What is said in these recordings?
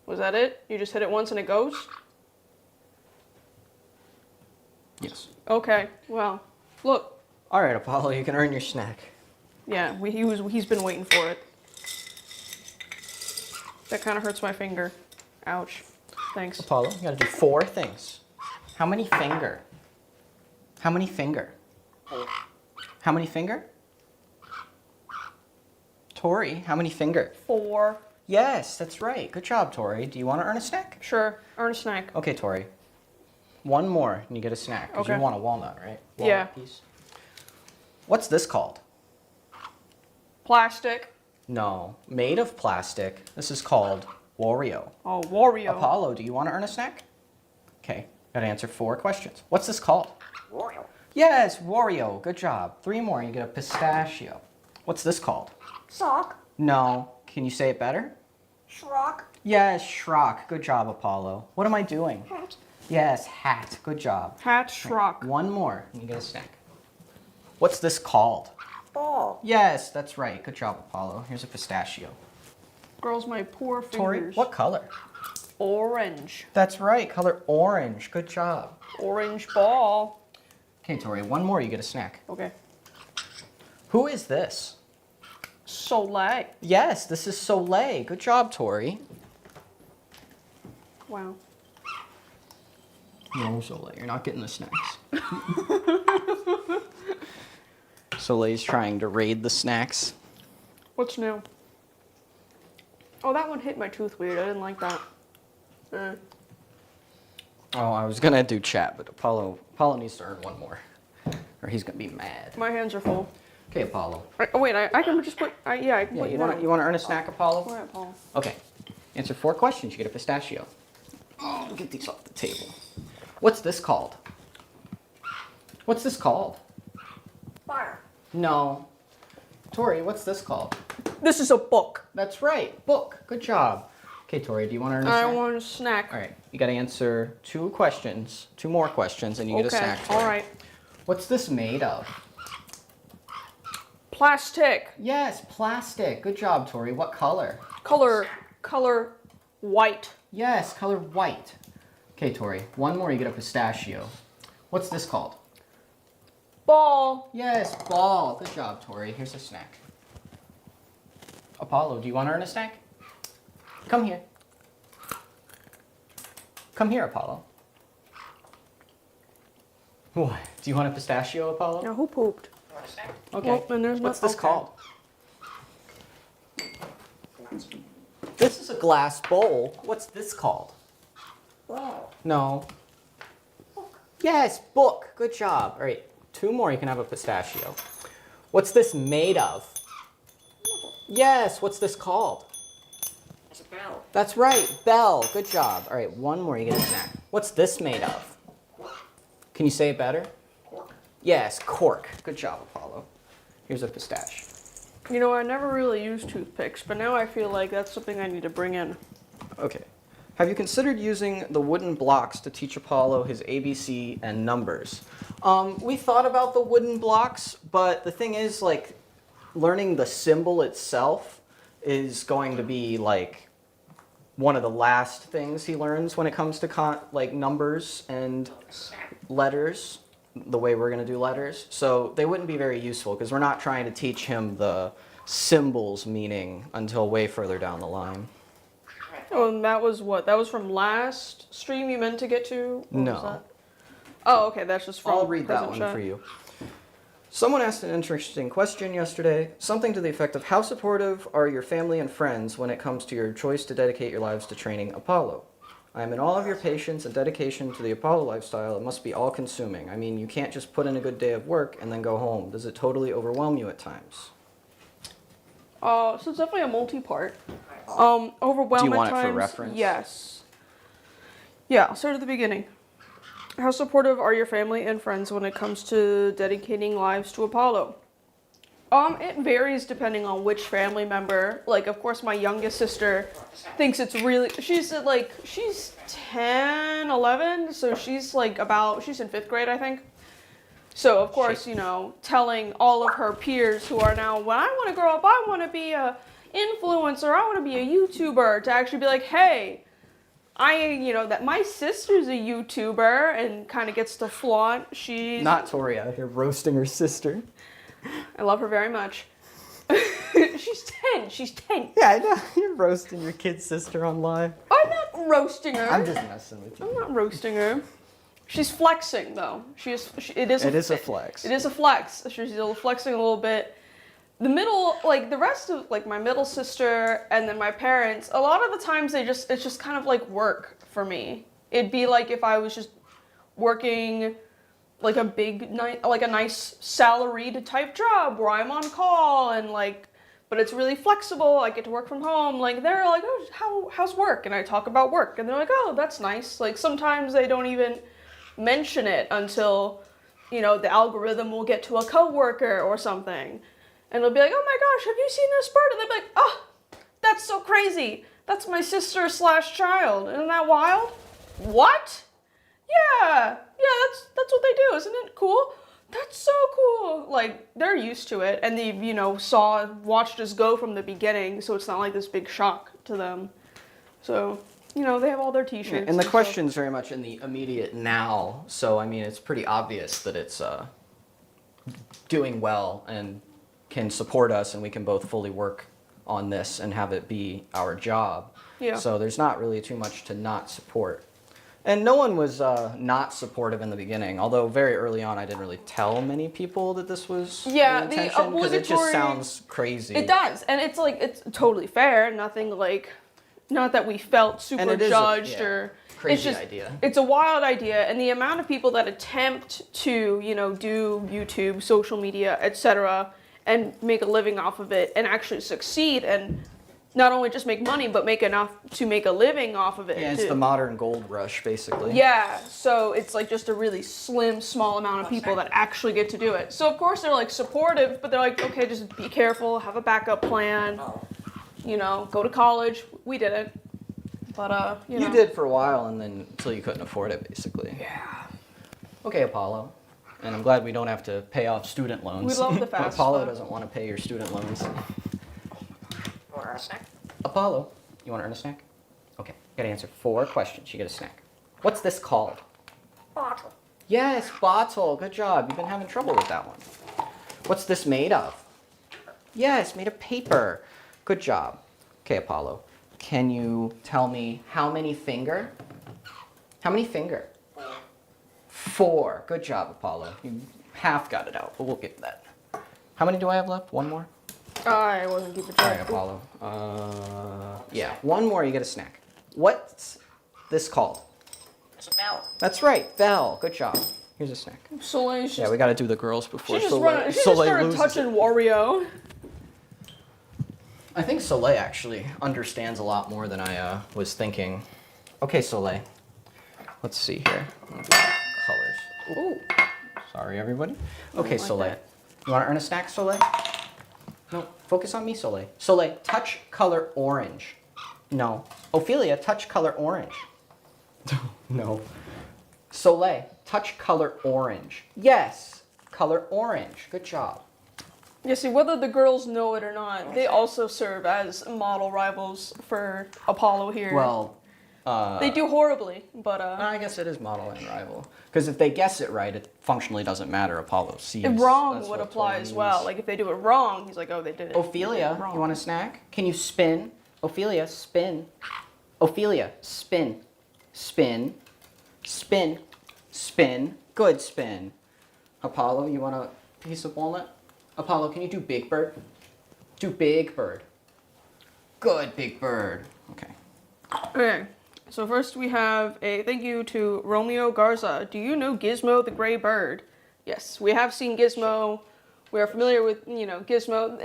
Was that it? You just hit it once and it goes? Yes. Okay, well, look. All right, Apollo, you can earn your snack. Yeah, he's been waiting for it. That kind of hurts my finger. Ouch. Thanks. Apollo, you gotta do 4 things. How many finger? How many finger? How many finger? Tori, how many finger? 4. Yes, that's right. Good job, Tori. Do you want to earn a snack? Sure. Earn a snack. Okay, Tori. 1 more and you get a snack. Because Okay. you want a walnut, right? Walnut Yeah. piece. What's this called? Plastic. No, made of plastic. This is called Wario. Oh, Wario. Apollo, do you want to earn a snack? Okay, gotta answer 4 questions. What's this called? Wario. Yes, Wario. Good job. 3 more and you get a pistachio. What's this called? Sock. No. Can you say it better? Shrock. Yes, Shrock. Good job, Apollo. What am I doing? Hat. Yes, hat. Good job. Hat Shrock. 1 more and you get a snack. What's this called? Ball. Yes, that's right. Good job, Apollo. Here's a pistachio. Girls, my poor Tori, fingers. what color? Orange. That's right. Color orange. Good job. Orange ball. Okay, Tori, 1 more. You get a snack. Okay. Who is this? Soleil. Yes, this is Soleil. Good job, Tori. Wow. No, Soleil, you're not getting the snacks. Soleil's trying to raid the snacks. What's new? Oh, that one hit my tooth weird. I didn't like that. Oh, I was gonna do chat, but Apollo needs to earn 1 more, or he's gonna be mad. My hands are full. Okay, Apollo. Oh, wait, I can just put... yeah, I can put you down. You want to earn a snack, Apollo? All right, Paul. Okay. Answer 4 questions. You get a pistachio. Oh, get these off the table. What's this called? What's this called? Fire. No. Tori, what's this called? This is a book. That's right. Book. Good job. Okay, Tori, do you want to earn a snack? I want a snack. All right. You got to answer 2 questions, 2 more questions, and you get a snack. Okay, Tori. all right. What's this made of? Plastic. Yes, plastic. Good job, Tori. What color? Color white. Yes, color white. Okay, Tori. 1 more, you get a pistachio. What's this called? Ball. Yes, ball. Good job, Tori. Here's a snack. Apollo, do you want to earn a snack? Come here. Come here, Apollo. What? Do you want a pistachio, Apollo? Now, who pooped? Okay. Well, then there's What's no- this okay. called? This is a glass bowl. What's this called? Ball. No. Yes, book. Good job. All right, 2 more, you can have a pistachio. What's this made of? Yes, what's this called? It's a bell. That's right, bell. Good job. All right, 1 more, you get a snack. What's this made of? Can you say it better? Cork. Yes, cork. Good job, Apollo. Here's a pistachio. You know, I never really used toothpicks, but now I feel like that's something I need to bring in. Okay. Have you considered using the wooden blocks to teach Apollo his ABC and numbers? We thought about the wooden blocks, but the thing is, like, learning the symbol itself is going to be, like, one of the last things he learns when it comes to, like, numbers and letters, the way we're going to do letters. So they wouldn't be very useful, because we're not trying to teach him the symbols meaning until way further down the line. Oh, and that was what? That was from last stream you meant to get to? What No. was that? Oh, okay, that's just from I'll read that present one chat. for you. Someone asked an interesting question yesterday, something to the effect of how supportive are your family and friends when it comes to your choice to dedicate your lives to training Apollo? I am in awe of your patience and dedication to the Apollo lifestyle. It must be all-consuming. I mean, you can't just put in a good day of work and then go home. Does it totally overwhelm you at times? So it's definitely a multi-part. Overwhelming Do you want it for times, reference? yes. Yeah, I'll start at the beginning. How supportive are your family and friends when it comes to dedicating lives to Apollo? It varies depending on which family member. Like, of course, my youngest sister thinks it's really, she's 10, 11, so she's like she's in 5th grade, I think. So, of course, you know, telling all of her peers who are now, when I want to grow up, I want to be a influencer, I want to be a YouTuber, to actually be like, hey, that my sister's a YouTuber and kind of gets to flaunt. She's Not Tori out here roasting her sister. I love her very much. She's 10. She's 10. Yeah, I know. You're roasting your kid's sister on live. I'm not roasting her. I'm just messing with you. I'm not roasting her. She's flexing though. It is a flex. It is a flex. She's flexing a little bit. The middle, like the rest of like my middle sister and then my parents, a lot of the times it's just kind of like work for me. It'd be like if I was just working like a nice salaried type job where I'm on call and like, but it's really flexible. I get to work from home. Like they're like, oh, how's work? And I talk about work and they're like, oh, that's nice. Like sometimes they don't even mention it until, the algorithm will get to a coworker or something. And they'll be like, oh my gosh, have you seen this bird? And they'll be like, oh, that's so crazy. That's my sister/child. Isn't that wild? What? Yeah, that's what they do. Isn't it cool? That's so cool. Like, they're used to it. And they've, watched us go from the beginning. So it's not like this big shock to them. So, they have all their t-shirts. And the question's very much in the immediate now. So, I mean, it's pretty obvious that it's doing well and can support us, and we can both fully work on this and have it be our job. Yeah. So there's not really too much to not support. And no one was not supportive in the the although very early on I didn't really tell many people that this was the intention, because it just sounds crazy. It does, and it's like, it's totally fair, nothing like, not that we felt super judged or... Crazy it's just, idea. It's a wild idea, and the amount of people that attempt to, do YouTube, social media, etc., and make a living off of it and actually succeed and not only just make money, but make enough to make a living off of it. Yeah, it's the modern gold rush, basically. Yeah, so it's like just a really slim, small amount of people that actually get to do it. So of course they're like supportive, but they're like, okay, just be careful, have a backup plan, go to college. We didn't, but You did for a while, and then until you couldn't afford it, basically. Yeah. Okay, Apollo. And I'm glad we don't have to pay off student loans. We love the fast Apollo fun. doesn't want to pay your student loans. Want a snack? Apollo, you want to earn a snack? Okay, gotta answer 4 questions. You get a snack. What's this called? Bottle. Yes, bottle. Good job. You've been having trouble with that one. What's this made of? Yes, made of paper. Good job. Okay, Apollo. Can you tell me how many finger? How many finger? 4. Good job, Apollo. You half got it out, but we'll get to that. How many do I have left? 1 more? I wasn't keeping All right, track. Apollo. Yeah, 1 more, you get a snack. What's this called? It's a bell. That's right, bell. Good job. Here's a snack. Soleil's Yeah, just, we got to do the girls before she just, Soleil, she just Soleil started loses touching it. Wario. I think Soleil actually understands a lot more than I was thinking. Okay, Soleil. Let's see here. Colors. Ooh. Sorry, everybody. don't Okay, like Soleil. that. You want to earn a snack, Soleil? No, focus on me, Soleil. Soleil, touch color orange. No. Ophelia, touch color orange. No. Soleil, touch color orange. Yes, color orange. Good job. Yeah, see, whether the girls know it or not, they also serve as model rivals for Apollo here. Well, they do horribly, but I guess it is model and rival. Because if they guess it right, it functionally doesn't matter. Apollo sees. wrong That's would what apply Tori as well. means. Like if they do it wrong, he's like, oh, they did it. Ophelia, wrong. you want a snack? Can you spin? Ophelia, spin. Ophelia, spin. Spin. Spin. Spin. Good spin. Apollo, you want a piece of walnut? Apollo, can you do Big Bird? Do Big Bird. Good, Big Bird. Okay. Okay, so first we have a thank you to Romeo Garza. Do you know Gizmo the Gray Bird? Yes, we have seen Gizmo. We are familiar with, Gizmo.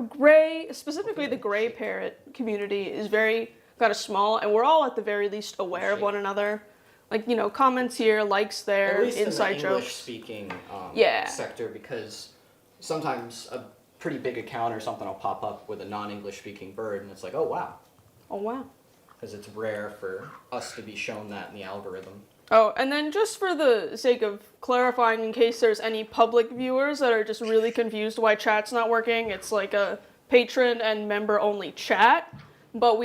Gray, specifically the gray parrot community is very kind of small, and we're all at the very least aware of one another. Like, comments here, likes there, At least inside in the jokes. English-speaking Yeah. sector, because sometimes a pretty big account or something will pop up with a non-English speaking bird, and it's like, oh wow, Oh, wow. because it's rare for us to be shown that in the algorithm. Oh, and then just for the sake of clarifying, in case there's any public viewers that are just really confused why chat's not working, it's like a patron and member only chat. but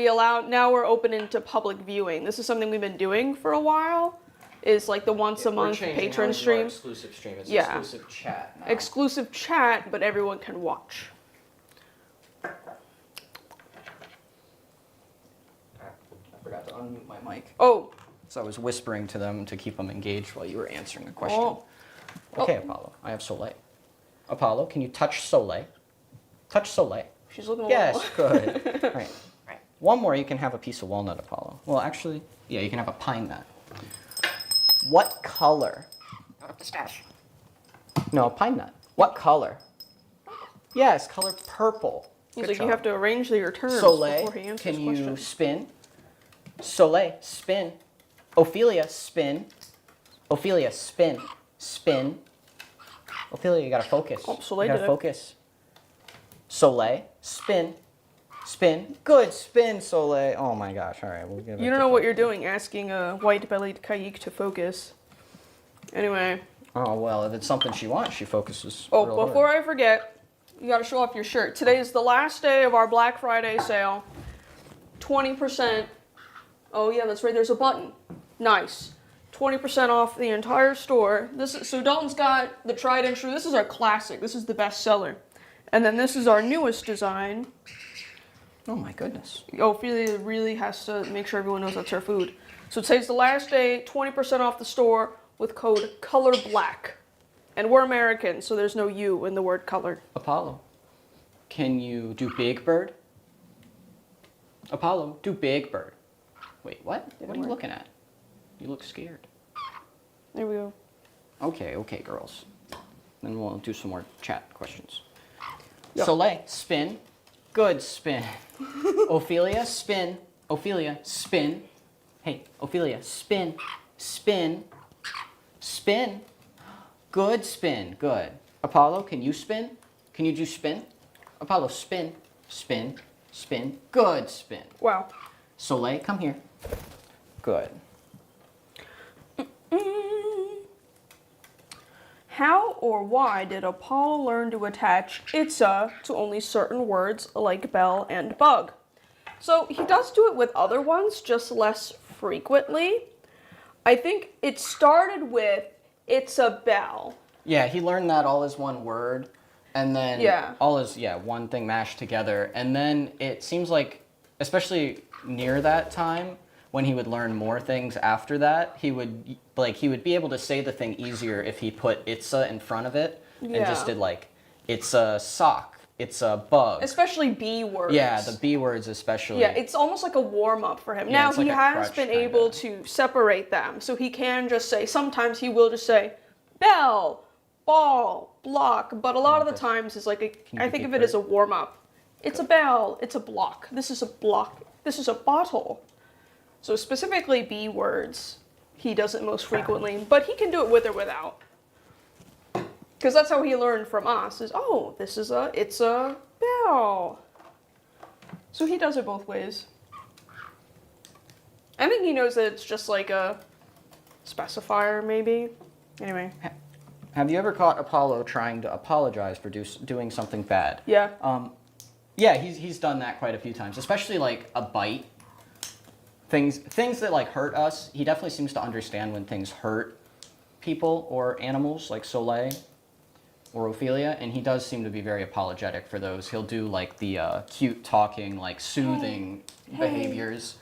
now we're open into public viewing. This is something we've been doing for a while. Is like the once a month Patron stream. Exclusive stream. It's Yeah. exclusive chat now. Exclusive chat, but everyone can watch. I forgot to unmute my mic. Oh, So I was whispering to them to keep them engaged while you were answering a question. Oh. Okay, Apollo. I have Soleil. Apollo, can you touch Soleil? Touch Soleil. she's looking a Yes, little. good. Right. One more, you can have a piece of walnut, Apollo. Well, actually, yeah, you can have a pine nut. What color? Pistache. No, pine nut. What color? Yes, color purple. He's Good like, job. you have to arrange your terms Soleil, before he answers can you questions. spin? Soleil, spin. Ophelia, spin. Ophelia, spin. Spin. Ophelia, you gotta focus. Oh, Soleil you gotta did it. focus. Soleil, spin. Spin. Good spin, Soleil. Oh my gosh, alright, we'll give it You don't know what you're doing, asking a white-bellied Kaik to focus. Anyway. Oh, well, if it's something she wants, she focuses. Oh, real before hard. I forget, you gotta show off your shirt. Today is the last day of our Black Friday sale. 20%. Oh yeah, that's right, there's a button. Nice. 20% off the entire store. So Dalton's got the tried and true. This is our classic. This is the best seller. And then this is our newest design. Oh my goodness. Ophelia really has to make sure everyone knows that's her food. So it says the last day, 20% off the store with code COLORBLACK. And we're American, so there's no U in the word color. Apollo, can you do Big Bird? Apollo, do Big Bird. Wait, what? Didn't What are you work. looking at? You look scared. There we go. Okay, girls. Then we'll do some more chat questions. Yeah. Soleil, spin. Good spin. Ophelia, spin. Ophelia, spin. Hey, Ophelia, spin. Spin. Spin. Good spin. Good. Apollo, can you spin? Can you do spin? Apollo, spin. Spin. Spin. Good spin. Wow. Soleil, come here. Good. How or why did Apollo learn to attach itza to only certain words like bell and bug? So he does do it with other ones, just less frequently. I think it started with it's a bell. Yeah, he learned that all as one word, and then Yeah. all as one thing mashed together. And then it seems like, especially near that time, when he would learn more things after that, he would be able to say the thing easier if he put itza in front of it and just Yeah. did like it's a sock, it's a bug. Especially B words. Yeah, the B words especially. Yeah, it's almost like a warm up for him. Yeah, Now it's like he a has crutch been kinda. able to separate them, so he can just say. Sometimes he will just say bell, ball, block, but a lot of the Okay. times it's like you I do think Big of it as a Bird? warm up. It's a bell. It's a block. This is a block. This is a bottle. So specifically B words, he does it most frequently, but he can do it with or without. Because that's how he learned from us. Is it's a bell. So he does it both ways. I think he knows that it's just like a specifier, maybe. Anyway, Have you ever caught Apollo trying to apologize for doing something bad? yeah. Yeah, he's done that quite a few times, especially like a bite. Things that like hurt us. He definitely seems to understand when things hurt people or animals, like Soleil or Ophelia, and he does seem to be very apologetic for those. He'll do like the cute talking, like soothing behaviors.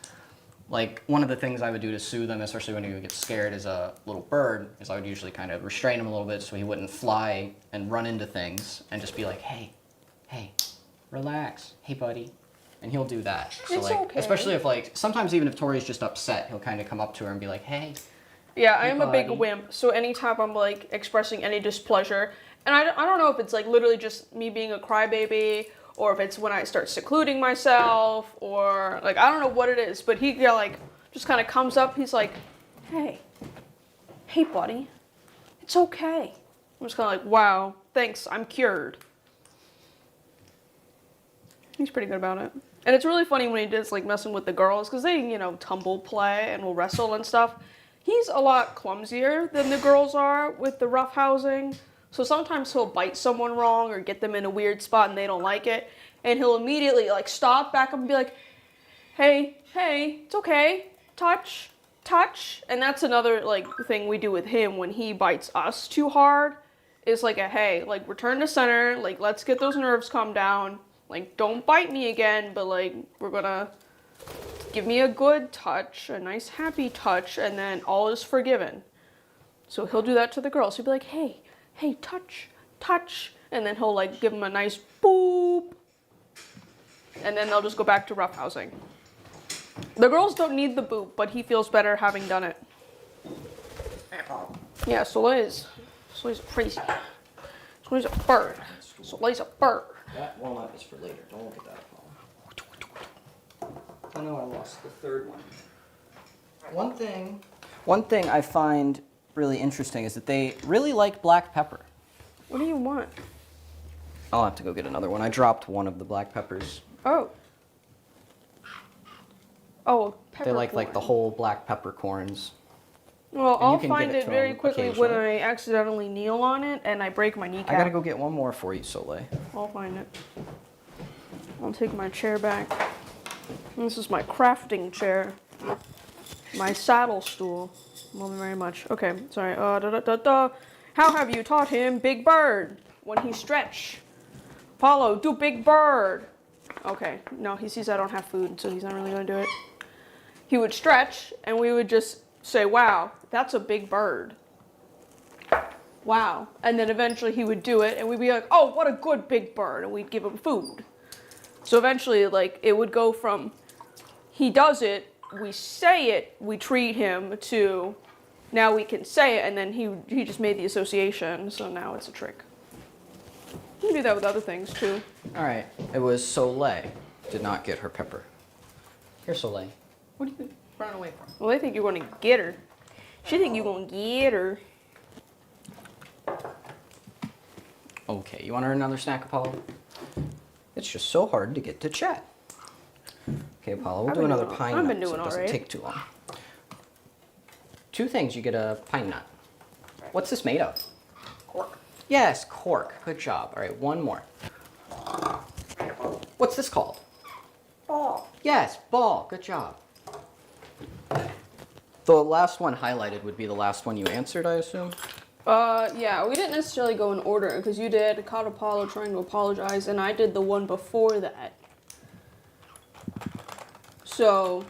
Like one of the things I would do to soothe him, especially when he would get scared as a little bird, is I would usually kind of restrain him a little bit so he wouldn't fly and run into things, and just be like, hey, relax, hey buddy. And he'll do that. So It's like, okay. especially if like, sometimes even if Tori's just upset, he'll kind of come up to her and be like, hey. Yeah, I am a big buddy. wimp, so anytime I'm like expressing any displeasure, and I don't know if it's like literally just me being a crybaby, or if it's when I start secluding myself, or like I don't know what it is, but he like just kind of comes up, he's like, hey buddy, it's okay. I'm just kind of like, wow, thanks, I'm cured. He's pretty good about it. And it's really funny when he does like messing with the girls, because they, tumble play and will wrestle and stuff. He's a lot clumsier than the girls are with the roughhousing. So sometimes he'll bite someone wrong or get them in a weird spot and they don't like it. And he'll immediately like stop, back up and be like, hey, it's okay. Touch. And that's another like thing we do with him when he bites us too hard. Is like a hey, like return to center, like let's get those nerves calmed down. Like don't bite me again, but like we're gonna give me a good touch, a nice happy touch, and then all is forgiven. So he'll do that to the girls. He'll be like, hey, touch. And then he'll like give them a nice boop. And then they'll just go back to roughhousing. The girls don't need the boop, but he feels better having done it. Apple. Yeah, Soleil's crazy. Soleil's a bird. Soleil's a bird. That walnut is for later. Don't look at that, Paul. I know I lost the third one. One thing I find really interesting is that they really like black pepper. What do you want? I'll have to go get another one. I dropped one of the black peppers. Oh, They like peppercorn. the whole black peppercorns. Well, And you I'll can find give it it to very him quickly when occasionally. I accidentally kneel on it and I break my kneecap. I gotta go get one more for you, Soleil. I'll find it. I'll take my chair back. This is my crafting chair. My saddle stool. Love it very much. Okay, sorry. How have you taught him Big Bird when he stretch? Apollo, do Big Bird. Okay, no, he sees I don't have food, so he's not really gonna do it. He would stretch, and we would just say, wow, that's a big bird. Wow. And then eventually he would do it, and we'd be like, oh, what a good big bird, and we'd give him food. So eventually, like, it would go from he does it, we say it, we treat him, to now we can say it, and then he just made the association, so now it's a trick. You can do that with other things, too. All right, it was Soleil. Did not get her pepper. Here, Soleil. What are you running away from? Well, they think you're going to get her. She think you're going to get her. Okay, you want another snack, Apollo? It's just so hard to get to chat. Okay, Apollo, we'll I've do been another doing- pine I've nut been so doing it all doesn't right. take too long. Two things, you get a pine nut. What's this made of? Cork. Yes, cork. Good job. All right, one more. Apple. What's this called? Ball. Yes, ball. Good job. The last one highlighted would be the last one you answered, I assume? Yeah, we didn't necessarily go in order, because you did caught Apollo trying to apologize, and I did the one before that. So,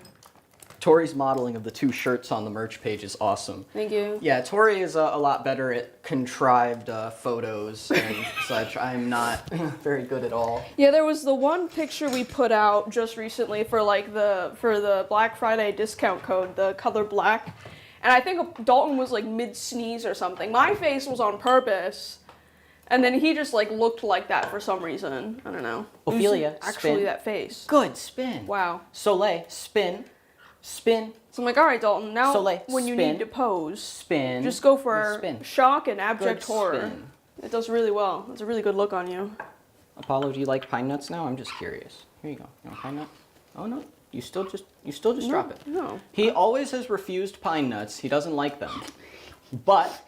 Tori's modeling of the two shirts on the merch page is awesome. thank you. Yeah, Tori is a lot better at contrived photos and such. I'm not very good at all. Yeah, there was the one picture we put out just recently for like for the Black Friday discount code, the color black. And I think Dalton was like mid-sneeze or something. My face was on purpose. And then he just like looked like that for some reason. I don't know. It was Ophelia, actually spin. that face. Good, spin. Wow. Soleil, spin. Spin, So I'm like, all right, Dalton, now Soleil, when you spin. need to pose, spin. just go for spin. shock and abject Good horror. spin. It does really well. It's a really good look on you. Apollo, do you like pine nuts now? I'm just curious. Here you go. You want a pine nut? Oh no, you still just drop it. No. He always has refused pine nuts. He doesn't like them. But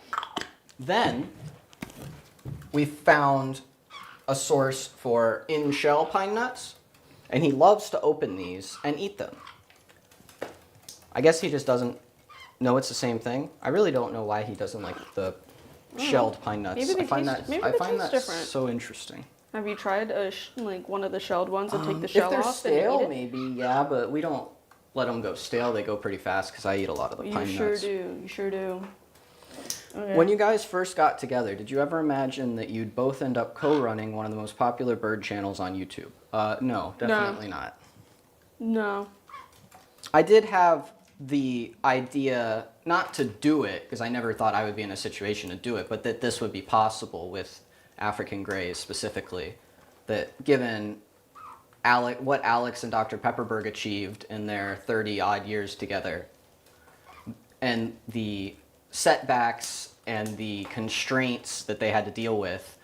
then we found a source for in-shell pine nuts, and he loves to open these and eat them. I guess he just doesn't know it's the same thing. I really don't know why he doesn't like the shelled pine nuts. Maybe they I find taste- that maybe I they find taste that different. so interesting. Have you tried like one of the shelled ones and take the shell If they're off stale, and eat it? maybe, yeah, but we don't let them go stale. They go pretty fast because I eat a lot of the You pine sure nuts. do. You sure do. Okay. When you guys first got together, did you ever imagine that you'd both end up co-running one of the most popular bird channels on YouTube? No, definitely not. No. I did have the idea not to do it, because I never thought I would be in a situation to do it, but that this would be possible with African Greys specifically. That given what Alex and Dr. Pepperberg achieved in their 30-odd years together, and the setbacks and the constraints that they had to deal with,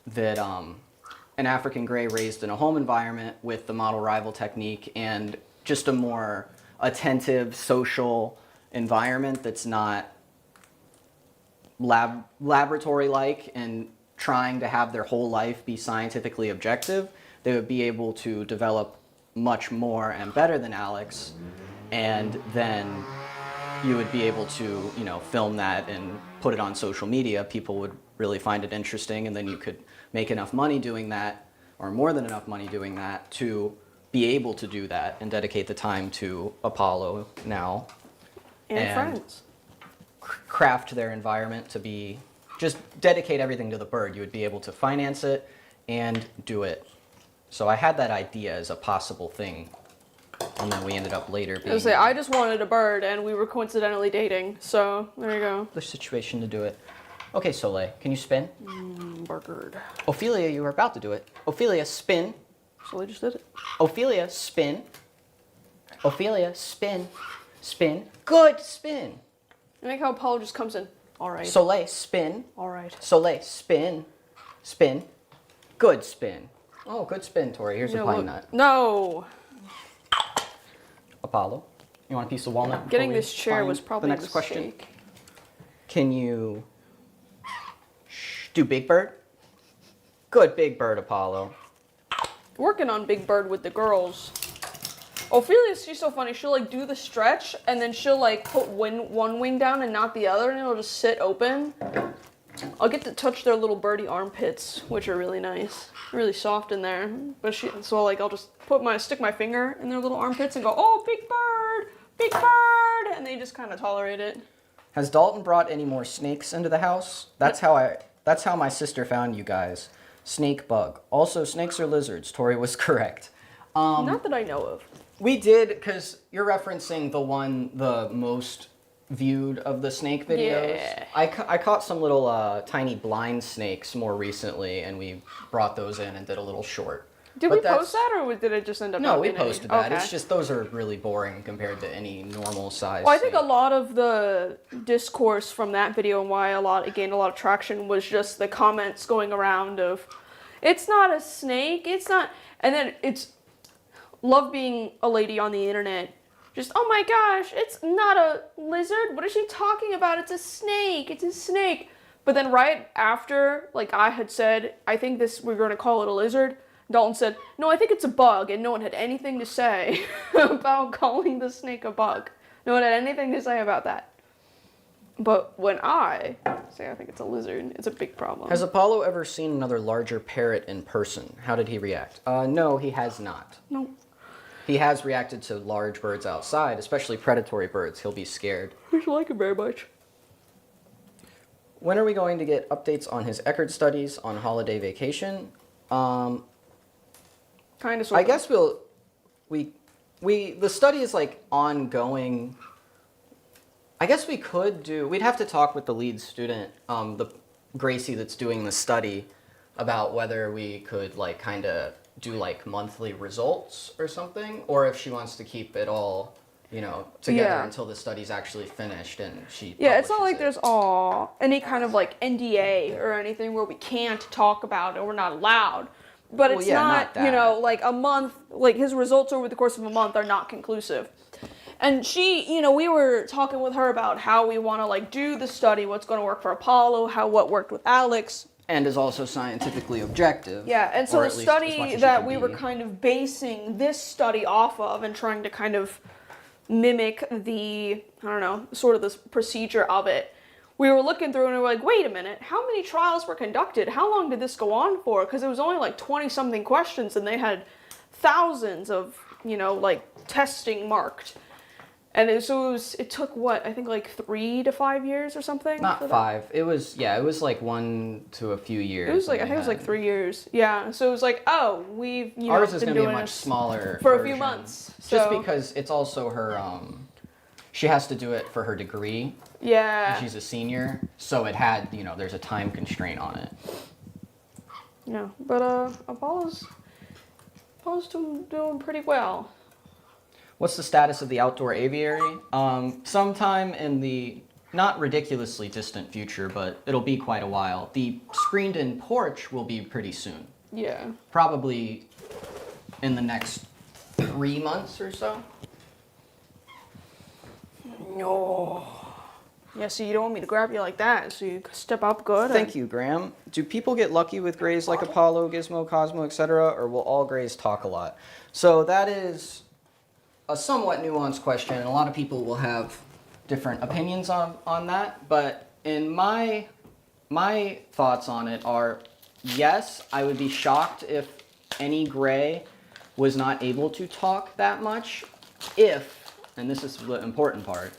that an African Grey raised in a home environment with the model rival technique and just a more attentive social environment that's not laboratory-like and trying to have their whole life be scientifically objective, they would be able to develop much more and better than Alex, and then you would be able to, film that and put it on social media. People would really find it interesting, and then you could make enough money doing that, or more than enough money doing that, to be able to do that and dedicate the time to Apollo now. And friends. Craft their environment to be, just dedicate everything to the bird. You would be able to finance it and do it. So I had that idea as a possible thing, and then we ended up later being I just wanted a bird, and we were coincidentally dating. So there you go. the situation to do it. Okay, Soleil, can you spin? Bird. Ophelia, you were about to do it. Ophelia, spin. So I just did it. Ophelia, spin. Ophelia, spin. Spin. Good, spin. I like how Apollo just comes in. All right. Soleil, spin. All right. Soleil, spin. Spin. Good spin. Oh, good spin, Tori. Here's your pine look. nut. No. Apollo, you want a piece of walnut? before Getting we this chair find was probably the a next question. mistake. Can you do Big Bird? Good Big Bird, Apollo. Working on Big Bird with the girls. Ophelia, she's so funny. She'll like do the stretch, and then she'll like put one wing down and not the other, and it'll just sit open. I'll get to touch their little birdie armpits, which are really nice, really soft in there. But I'll just stick my finger in their little armpits and go, "Oh, Big Bird," and they just kind of tolerate it. Has Dalton brought any more snakes into the house? That's how my sister found you guys. Snake bug. Also, snakes are lizards. Tori was correct. Not that I know of. We did, because you're referencing the most viewed of the snake videos. Yeah. I caught some little tiny blind snakes more recently, and we brought those in and did a little short. Did we post that, or did it just end up? No, not we being any? posted that. Okay. It's just those are really boring compared to any normal size. Well, I think a snake. lot of the discourse from that video and why it gained a lot of traction was just the comments going around of, "It's not a snake, it's not," and then it's love being a lady on the internet. Just, "Oh my gosh, it's not a lizard. What is she talking about? It's a snake. It's a snake." But then right after, like I had said, "I think we're going to call it a lizard," Dalton said, "No, I think it's a bug," and no one had anything to say about calling the snake a bug. No one had anything to say about that. But when I say I think it's a lizard, it's a big problem. Has Apollo ever seen another larger parrot in person? How did he react? No, he has not. No. He has reacted to large birds outside, especially predatory birds. He'll be scared. I don't like it very much. When are we going to get updates on his Eckerd studies on holiday vacation? Kind of. I guess the study is like ongoing. I guess we'd have to talk with the lead student, the Gracie that's doing the study, about whether we could like kind of do like monthly results or something, or if she wants to keep it all, together until the study's actually finished and she Yeah, it's not publishes like there's any kind of like NDA or anything where we can't talk about it or we're not allowed. But Well, it's yeah, not, not that. like a month, like his results over the course of a month are not conclusive. And she, we were talking with her about how we want to like do the study, what's going to work for Apollo, what worked with Alex. and is also scientifically objective. Yeah, and so or the at least as much study as that you we can were be. kind of basing this study off of and trying to kind of mimic the, sort of this procedure of it, we were looking through and we were like, wait a minute, how many trials were conducted? How long did this go on for? Because it was only like 20-something questions and they had thousands of, like testing marked. And it took what, I think like 3 to 5 years or something? Not for that? 5. It was like 1 to a few years. It was like, I and think it was like then 3 years. Yeah, so it was like, oh, we've, Ours is been going to be a doing much this smaller for a few version. months. Just So, because it's also her, she has to do it for her degree. yeah. She's a senior, so it had, there's a time constraint on it. Yeah, but Apollo's doing pretty well. What's the status of the outdoor aviary? Sometime in the not ridiculously distant future, but it'll be quite a while. The screened-in porch will be pretty soon. Yeah. Probably in the next 3 months or so. No. Yeah, so you don't want me to grab you like that, so you step up good. Thank you, Graham. Do people get lucky with greys like Apollo, Gizmo, Cosmo, etc., or will all greys talk a lot? So that is a somewhat nuanced question, and a lot of people will have different opinions on that. But in my thoughts on it are, yes, I would be shocked if any gray was not able to talk that much if, and this is the important part,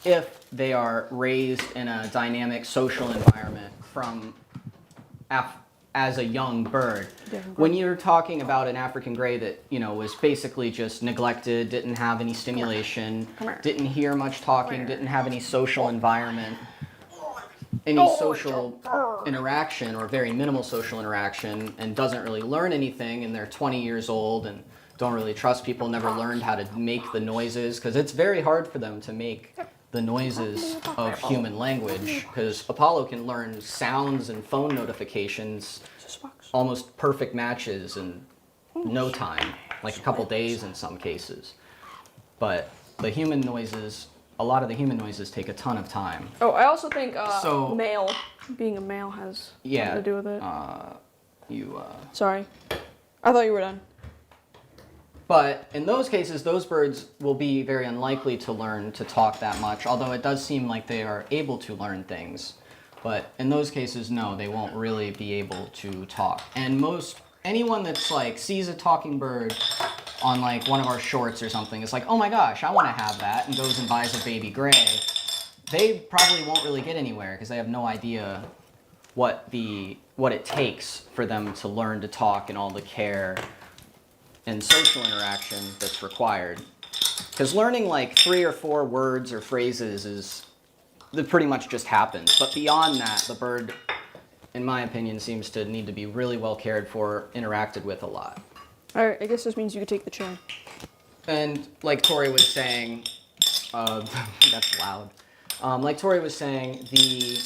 if they are raised in a dynamic social environment from as a young bird. When you're talking about an African gray that, you know, was basically just neglected, didn't have any stimulation, didn't hear much talking, didn't have any social environment, any social interaction or very minimal social interaction, and doesn't really learn anything, and they're 20 years old and don't really trust people, never learned how to make the noises, because it's very hard for them to make the noises of human language, because Apollo can learn sounds and phone notifications, almost perfect matches in no time, like a couple days in some cases. But the human noises, a lot of the human noises take a ton of time. Oh, I also think So- male, being a male has something to do with it. Sorry. I thought you were done. But in those cases, those birds will be very unlikely to learn to talk that much, although it does seem like they are able to learn things. But in those cases, no, they won't really be able to talk. And anyone that's like sees a talking bird on like one of our shorts or something is like, oh my gosh, I want to have that, and goes and buys a baby gray. They probably won't really get anywhere because they have no idea what it takes for them to learn to talk and all the care and social interaction that's required. Because learning like 3 or 4 words or phrases that pretty much just happens. But beyond that, the bird, in my opinion, seems to need to be really well cared for, interacted with a lot. Alright, I guess this means you could take the chair. And like Tori was saying, that's loud. Like Tori was saying, the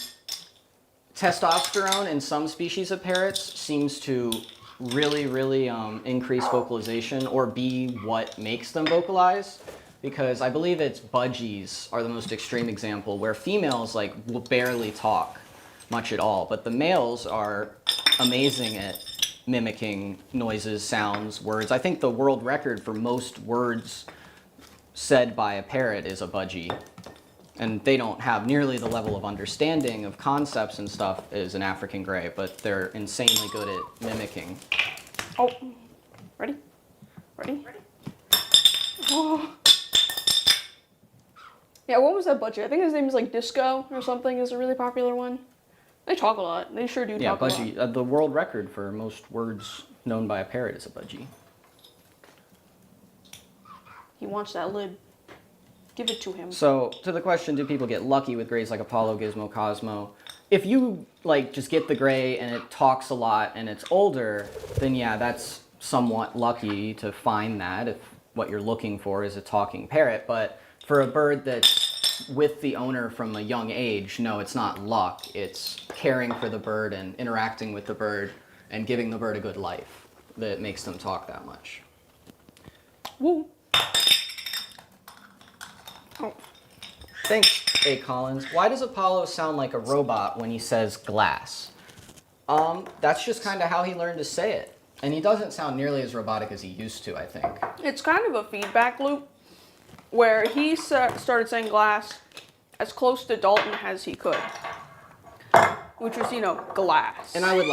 testosterone in some species of parrots seems to really increase vocalization or be what makes them vocalize, because I believe it's budgies are the most extreme example where females like will barely talk much at all, but the males are amazing at mimicking noises, sounds, words. I think the world record for most words said by a parrot is a budgie, and they don't have nearly the level of understanding of concepts and stuff as an African gray, but they're insanely good at mimicking. Oh, ready? Ready? Oh. Yeah, what was that budgie? I think his name is like Disco or something, is a really popular one. They talk a lot. They sure do talk a lot. Yeah, budgie. The world record for most words known by a parrot is a budgie. He wants that lid. Give it to him. So, to the question, do people get lucky with grays like Apollo, Gizmo, Cosmo? If you, like, just get the gray and it talks a lot and it's older, then yeah, that's somewhat lucky to find that if what you're looking for is a talking parrot. But for a bird that's with the owner from a young age, no, it's not luck. It's caring for the bird and interacting with the bird and giving the bird a good life that makes them talk that much. Woo. Oh. Thanks, A. Collins. Why does Apollo sound like a robot when he says glass? That's just kind of how he learned to say it. And he doesn't sound nearly as robotic as he used to, I think. It's kind of a feedback loop where he started saying glass as close to Dalton as he could, which was, you know, glass. And I would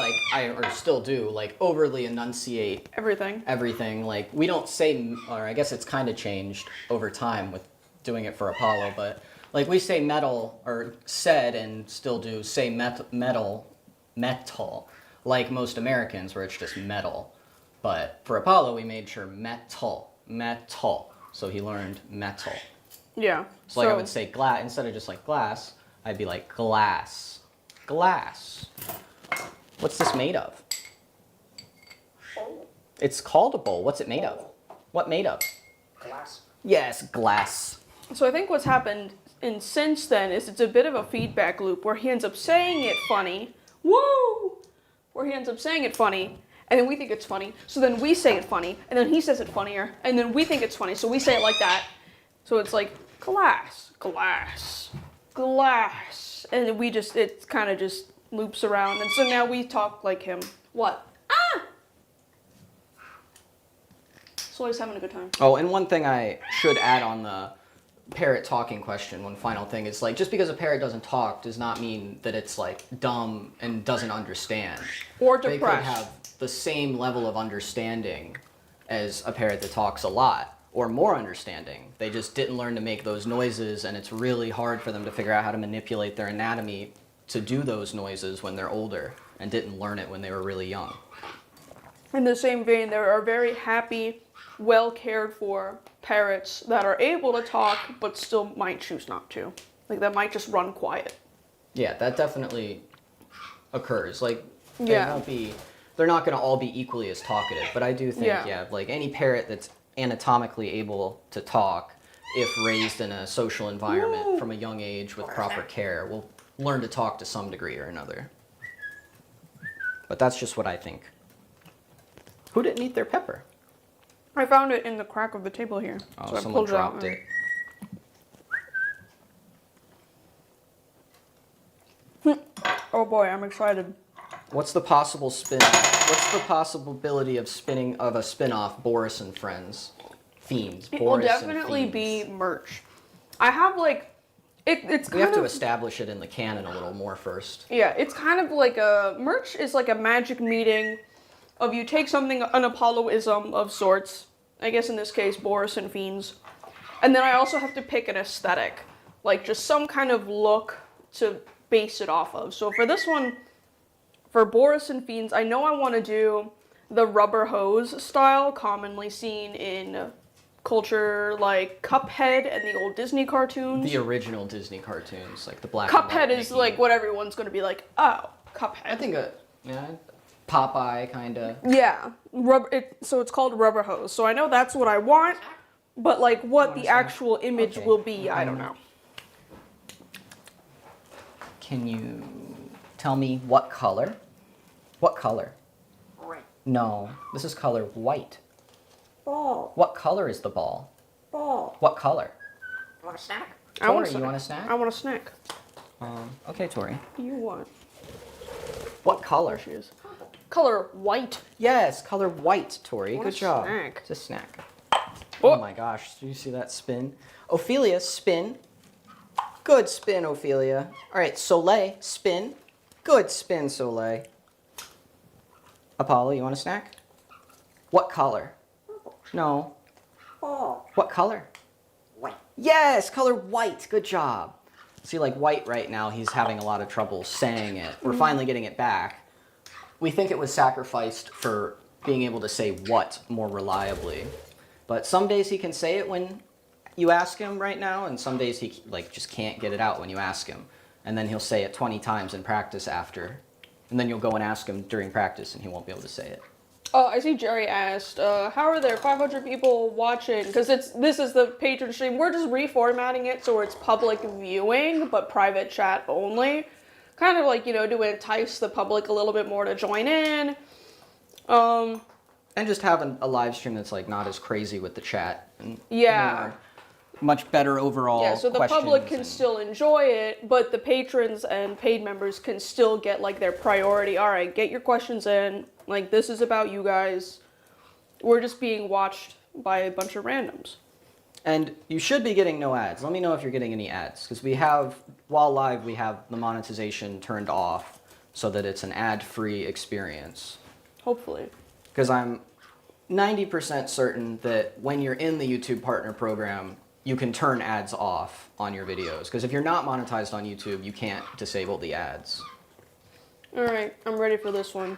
or still do, overly enunciate everything. Like, we don't say, or I guess it's kind of changed over time with doing it for Apollo, but like we say metal, or said and still do say metal, like most Americans, where it's just metal. But for Apollo, we made sure metal. So he learned metal. Yeah. So I would say glass, instead of just like glass, I'd be like glass. Glass. What's this made of? It's called a bowl. What's it made of? What made of? Glass. Yes, glass. So I think what's happened since then is it's a bit of a feedback loop where he ends up saying it funny. Woo! Where he ends up saying it funny, and then we think it's funny. So then we say it funny, and then he says it funnier, and then we think it's funny, so we say it like that. So it's like glass. glass. And it kind of just loops around. And so now we talk like him. What? Ah! Soleil's having a good time. Oh, and one thing I should add on the parrot talking question, one final thing, is like, just because a parrot doesn't talk does not mean that it's like dumb and doesn't understand. Or They could depressed. have the same level of understanding as a parrot that talks a lot, or more understanding. They just didn't learn to make those noises, and it's really hard for them to figure out how to manipulate their anatomy to do those noises when they're older, and didn't learn it when they were really young. In the same vein, there are very happy, well cared for parrots that are able to talk but still might choose not to. Like, that might just run quiet. Yeah, that definitely occurs. Like, they Yeah. won't be, they're not going to all be equally as talkative, but I do think, Yeah. like any parrot that's anatomically able to talk, if raised in a social environment from a young age with proper care, will learn to talk to some degree or another. But that's just what I think. Who didn't eat their pepper? I found it in the crack of the table here. Oh, so I someone pulled it out dropped and- it. Oh boy, I'm excited. What's the possible spin? What's the possibility of a spin-off Boris and Friends? Themes. It will Boris and definitely Fiends. be merch. I have like, it's We kind have to of, establish it in the canon a little more first. yeah, it's kind of like merch is like a magic meeting of you take something, an Apolloism of sorts, I guess in this case, Boris and Fiends, and then I also have to pick an aesthetic, like just some kind of look to base it off of. So for this one, for Boris and Fiends, I know I want to do the rubber hose style commonly seen in culture like Cuphead and the old Disney cartoons. The original Disney cartoons, like the black and Cuphead white is Mickey. like what everyone's going to be like, oh, Cuphead. I think Popeye kind of. Yeah, so it's called rubber hose. So I know that's what I want, but like what the actual image Okay. will be, I don't know. Can you tell me what color? What color? Red. No, this is color white. Ball. What color is the ball? Ball. What color? Want a snack? I want Tori, you want a snack? I want a snack. Okay, Tori. You want? What color? There she is. Color white. Yes, color white, Tori. Want Good a job. snack. It's a snack. Oh. Oh my gosh, do you see that spin? Ophelia, spin. Good spin, Ophelia. All right, Soleil, spin. Good spin, Soleil. Apollo, you want a snack? What color? No. Ball. What color? White. Yes, color white. Good job. See, like white right now, he's having a lot of trouble saying it. We're finally getting it back. We think it was sacrificed for being able to say what more reliably. But some days he can say it when you ask him right now, and some days he like just can't get it out when you ask him. And then he'll say it 20 times in practice after. And then you'll go and ask him during practice and he won't be able to say it. I see Jerry asked, how are there 500 people watching? Because this is the Patron stream. We're just reformatting it so it's public viewing, but private chat only. Kind of like, to entice the public a little bit more to join in. And just have a live stream that's like not as crazy with the chat. And Yeah. more- much better overall. Yeah, so the public questions can and- still enjoy it, but the patrons and paid members can still get like their priority. All right, get your questions in. Like, this is about you guys. We're just being watched by a bunch of randoms. And you should be getting no ads. Let me know if you're getting any ads. Because while live, we have the monetization turned off so that it's an ad-free experience. Hopefully. Because I'm 90% certain that when you're in the YouTube Partner Program, you can turn ads off on your videos. Because if you're not monetized on YouTube, you can't disable the ads. All right, I'm ready for this one.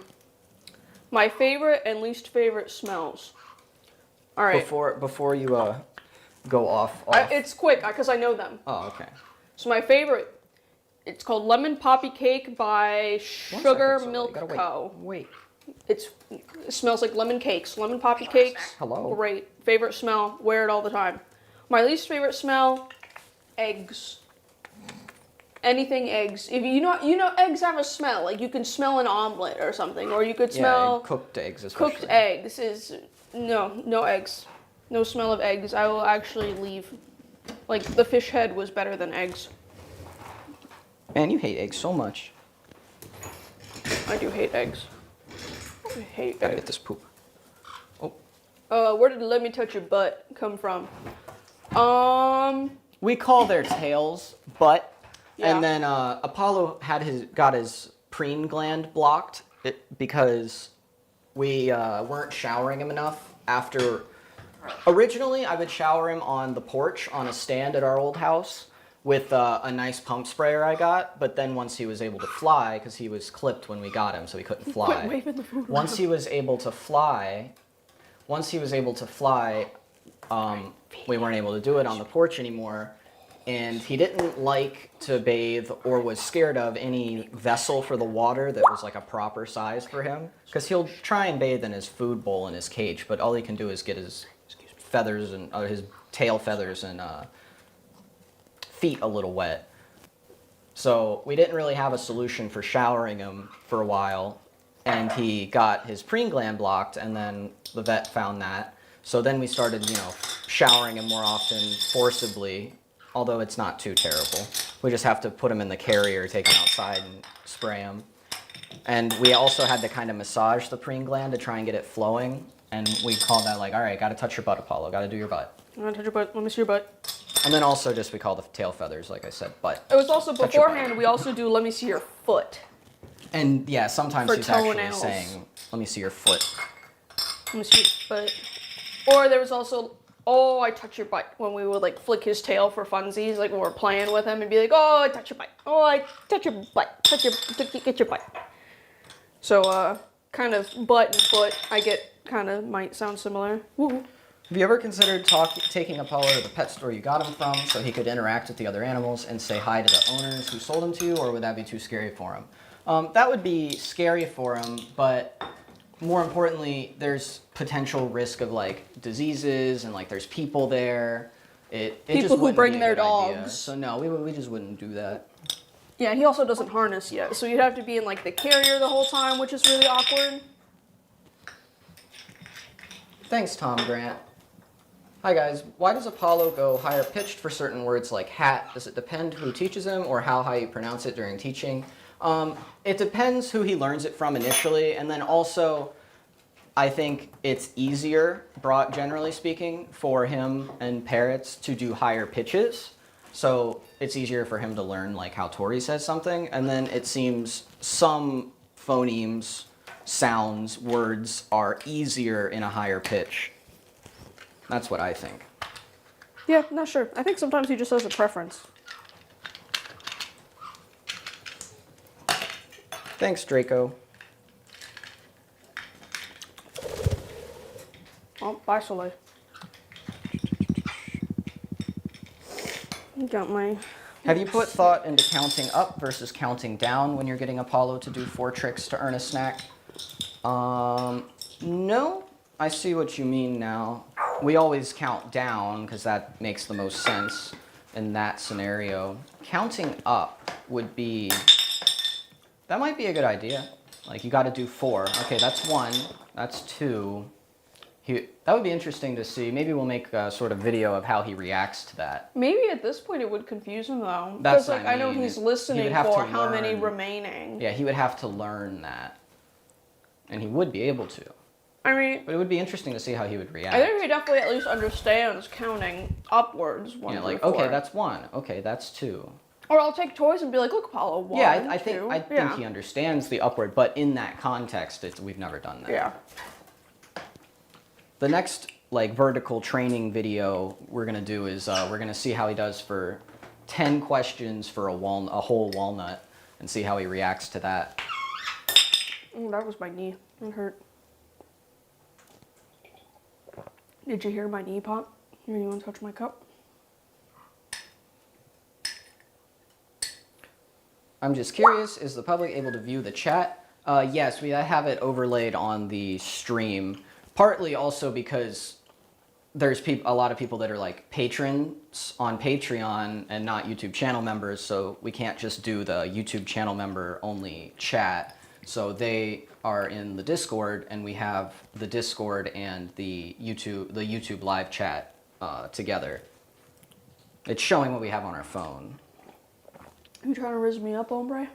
My favorite and least favorite smells. All right. Before you go off. It's quick because I know them. Oh, okay. So my favorite, it's called Lemon Poppy Cake by One Sugar second, Milk Soleil. You gotta Co. Wait. It smells like lemon cakes, lemon poppy cakes. Hello. Great. Favorite smell, wear it all the time. My least favorite smell, eggs. Anything eggs. If you know eggs have a smell. Like you can smell an omelet or something, or you could Yeah, smell and cooked eggs especially. cooked eggs. No eggs. No smell of eggs. I will actually leave. Like the fish head was better than eggs. Man, you hate eggs so much. I do hate eggs. I hate Gotta get eggs. this poop. Where did "let me touch your butt" come from? We call their tails butt, Yeah. and then Apollo got his preen gland blocked because we weren't showering him enough after. Originally, I would shower him on the porch on a stand at our old house with a nice pump sprayer I got. But then once he was able to fly, because he was clipped when we got him, so he couldn't fly. Quit waving the food Once around. he was able to fly, we weren't able to do it on the porch anymore. And he didn't like to bathe or was scared of any vessel for the water that was like a proper size for him. Because he'll try and bathe in his food bowl in his cage, but all he can do is get his feathers and his tail feathers and feet a little wet. So we didn't really have a solution for showering him for a while. And he got his preen gland blocked, and then the vet found that. So then we started, showering him more often forcibly, although it's not too terrible. We just have to put him in the carrier, take him outside, and spray him. And we also had to kind of massage the preen gland to try and get it flowing. And we called that like, all right, gotta touch your butt, Apollo, gotta do your butt. I'm gonna touch your butt. Let me see your butt. And then also just we call the tail feathers, like I said, butt. It was also Touch your butt. beforehand. We also do "let me see your foot." And yeah, sometimes For he's actually toenails. saying, let me see your foot. Let me see your butt. Or there was also, "oh, I touch your butt," when we would like flick his tail for funsies, like when we're playing with him, and be like, "oh, I touch your butt. Oh, I touch your butt. Get your butt." So, kind of butt and foot, I get kind of might sound similar. Woo. Have you ever considered taking Apollo to the pet store you got him from so he could interact with the other animals and say hi to the owners who sold him to you, or would that be too scary for him? That would be scary for him, but more importantly, there's potential risk of like diseases and like there's people there. It People just who wouldn't bring be a their good idea. dogs. So no, we just wouldn't do that. Yeah, he also doesn't harness yet, so you'd have to be in like the carrier the whole time, which is really awkward. Thanks, Tom Grant. Hi guys, why does Apollo go higher pitched for certain words like hat? Does it depend who teaches him or how high you pronounce it during teaching? It depends who he learns it from initially, and then also I think it's easier, generally speaking, for him and parrots to do higher pitches. So it's easier for him to learn like how Tori says something, and then it seems some phonemes, sounds, words are easier in a higher pitch. That's what I think. Yeah, not sure. I think sometimes he just has a preference. Thanks, Draco. Oh, bye, Soleil. Got my... Have you put thought into counting up versus counting down when you're getting Apollo to do 4 tricks to earn a snack? No. I see what you mean now. We always count down because that makes the most sense in that scenario. Counting up would be... That might be a good idea. Like, you got to do 4. Okay, that's 1. That's 2. That would be interesting to see. Maybe we'll make a sort of video of how he reacts to that. Maybe at this point it would confuse him though. That's Because like what I I know mean. he's He listening would have for to how many learn. remaining. Yeah, he would have to learn that. And he would be able to. I mean, But it would be interesting to see how he would react. I think he definitely at least understands counting upwards. One Yeah, like, through okay, 4. that's 1. Okay, that's 2. Or I'll take toys and be like, look, Apollo, 1, Yeah, I think 2. I think he understands the upward, but in that context, we've never done that. Yeah. The next like vertical training video we're gonna do is we're gonna see how he does for 10 questions for a whole walnut, and see how he reacts to that. Oh, that was my knee. It hurt. Did you hear my knee pop? Here, you want to touch my cup? I'm just curious, is the public able to view the chat? Yes, we have it overlaid on the stream. Partly also because there's a lot of people that are like patrons on Patreon and not YouTube channel members, so we can't just do the YouTube channel member only chat. So they are in the Discord, and we have the Discord and the YouTube live chat together. It's showing what we have on our phone. You trying to riz me up, hombre?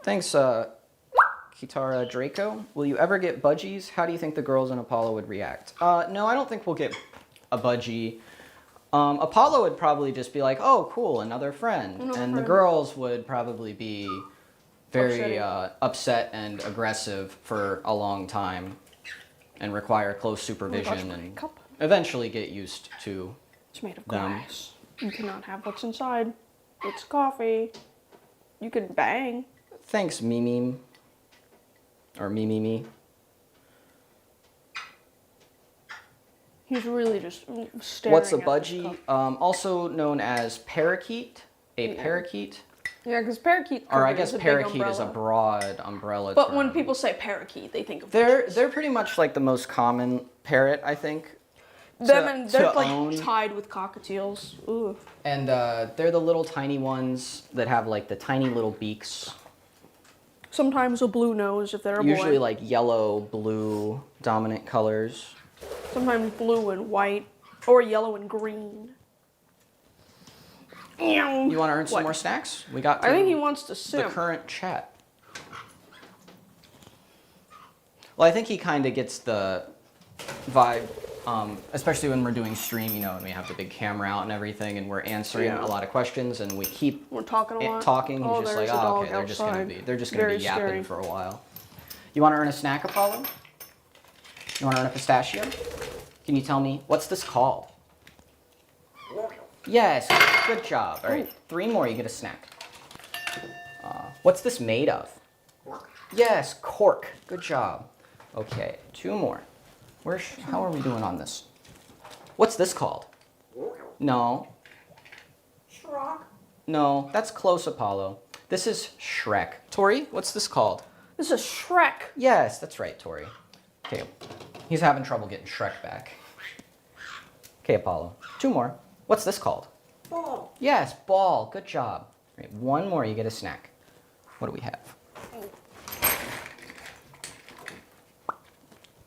Thanks, Kitara Draco. Will you ever get budgies? How do you think the girls in Apollo would react? No, I don't think we'll get a budgie. Apollo would probably just be like, oh, cool, another friend. And the girls would probably be very upset and aggressive for a long time and require close supervision and eventually get used to It's made of glass. You cannot have what's inside. It's coffee. You can bang. Thanks, Meme. Or Me. He's really just staring. What's a at budgie? Also known as parakeet. Parakeet. Yeah, because parakeet. Or I guess is a parakeet big is a umbrella. broad umbrella But term. when people say parakeet, they think of They're pretty much like the most common parrot, I think. them, and they're like own. tied with cockatiels. Ooh. And they're the little tiny ones that have like the tiny little beaks. Sometimes a blue nose if they're a Usually boy. like yellow, blue dominant colors. Sometimes blue and white, or yellow and green. You want to earn some more snacks? We got I to think he wants to the sim. current chat. Well, I think he kind of gets the vibe, especially when we're doing stream, you know, and we have the big camera out and everything, and we're answering Yeah. a lot of questions, and we keep We're talking a lot. talking. He's just like, there's a oh, dog okay, they're just gonna Very be yapping scary. for a while. You want to earn a snack, Apollo? You want to earn a pistachio? Can you tell me what's this called? Yes, good job. All right, 3 more, you get a snack. What's this made of? Yes, cork. Good job. Okay, 2 more. How are we doing on this? What's this called? No. Shrug. No, that's close, Apollo. This is Shrek. Tori, what's this called? This is Shrek. Yes, that's right, Tori. Okay, he's having trouble getting Shrek back. Okay, Apollo. 2 more. What's this called? Ball. Yes, ball. Good job. All right, 1 more, you get a snack. What do we have?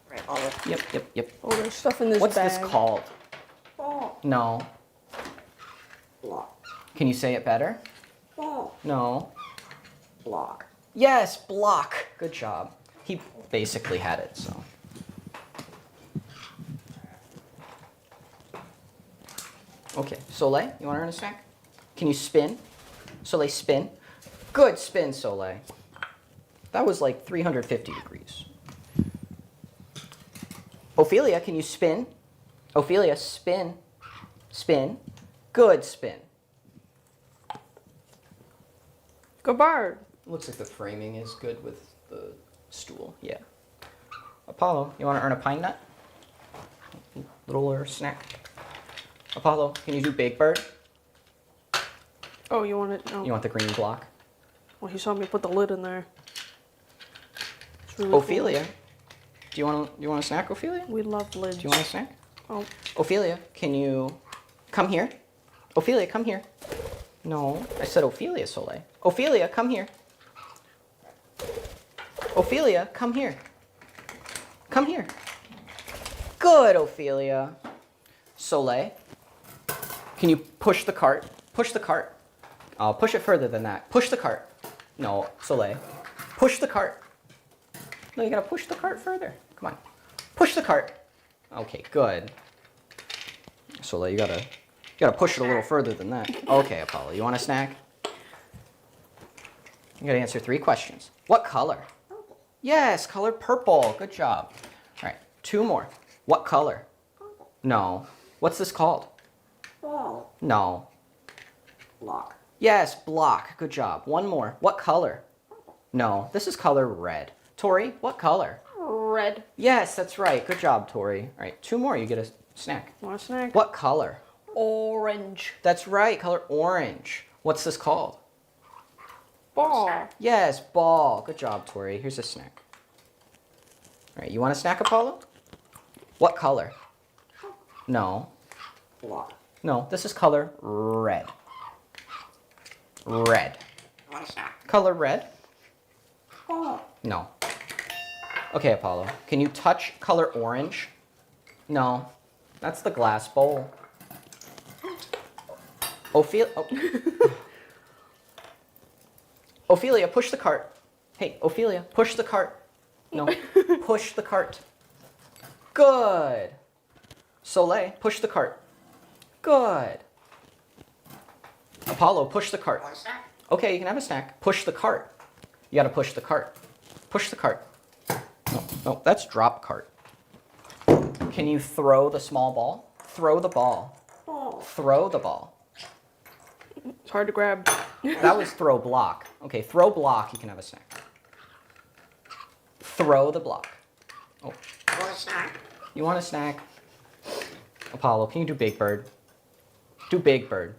Right, all Yep. Oh, there's stuff in this What's bag. this called? ball. No. Block. Can you say it better? Ball. No. Block. Yes, block. Good job. He basically had it, so. Okay, Soleil, you want to earn a snack? Can you spin? Soleil, spin. Good spin, Soleil. That was like 350 degrees. Ophelia, can you spin? Ophelia, spin. Spin. Good spin. Good bird. Looks like the framing is good with the stool. Yeah. Apollo, you want to earn a pine nut? Little snack. Apollo, can you do Big Bird? Oh, you want it? No. You want the green block? Well, he saw me put the lid in there. It's really cool. Ophelia, do you want a snack, Ophelia? We love lids. Do you want a snack? Oh, Ophelia, can you come here? Ophelia, come here. No, I said Ophelia, Soleil. Ophelia, come here. Ophelia, come here. Come here. Good, Ophelia. Soleil, can you push the cart? Push the cart. I'll push it further than that. Push the cart. No, Soleil. Push the cart. No, you gotta push the cart further. Come on. Push the cart. Okay, good. Soleil, you gotta push it a little further than that. Okay, Apollo, you want a snack? You gotta answer 3 questions. What color? Yes, color purple. Good job. All right, 2 more. What color? No. What's this called? Ball. No. Block. Yes, block. Good job. 1 more. What color? No. This is color red. Tori, what color? red. Yes, that's right. Good job, Tori. All right, 2 more. You get a snack. Want a snack? What color? Orange. That's right. Color orange. What's this called? Ball. Yes, ball. Good job, Tori. Here's a snack. All right, you want a snack, Apollo? What color? No. Block. No, this is color red. Red. Want a snack? Color red? Ball. No. Okay, Apollo. Can you touch color orange? No. That's the glass bowl. Ophelia, push the cart. Hey, Ophelia, push the cart. No, push the cart. Good. Soleil, push the cart. Good. Apollo, push the cart. Want a snack? Okay, you can have a snack. Push the cart. You gotta push the cart. Push the cart. No, no, that's drop cart. Can you throw the small ball? Throw the ball. Ball. Throw the ball. It's hard to grab. That was throw block. Okay, throw block, you can have a snack. Throw the block. Oh, Want a snack? you want a snack? Apollo, can you do Big Bird? Do Big Bird.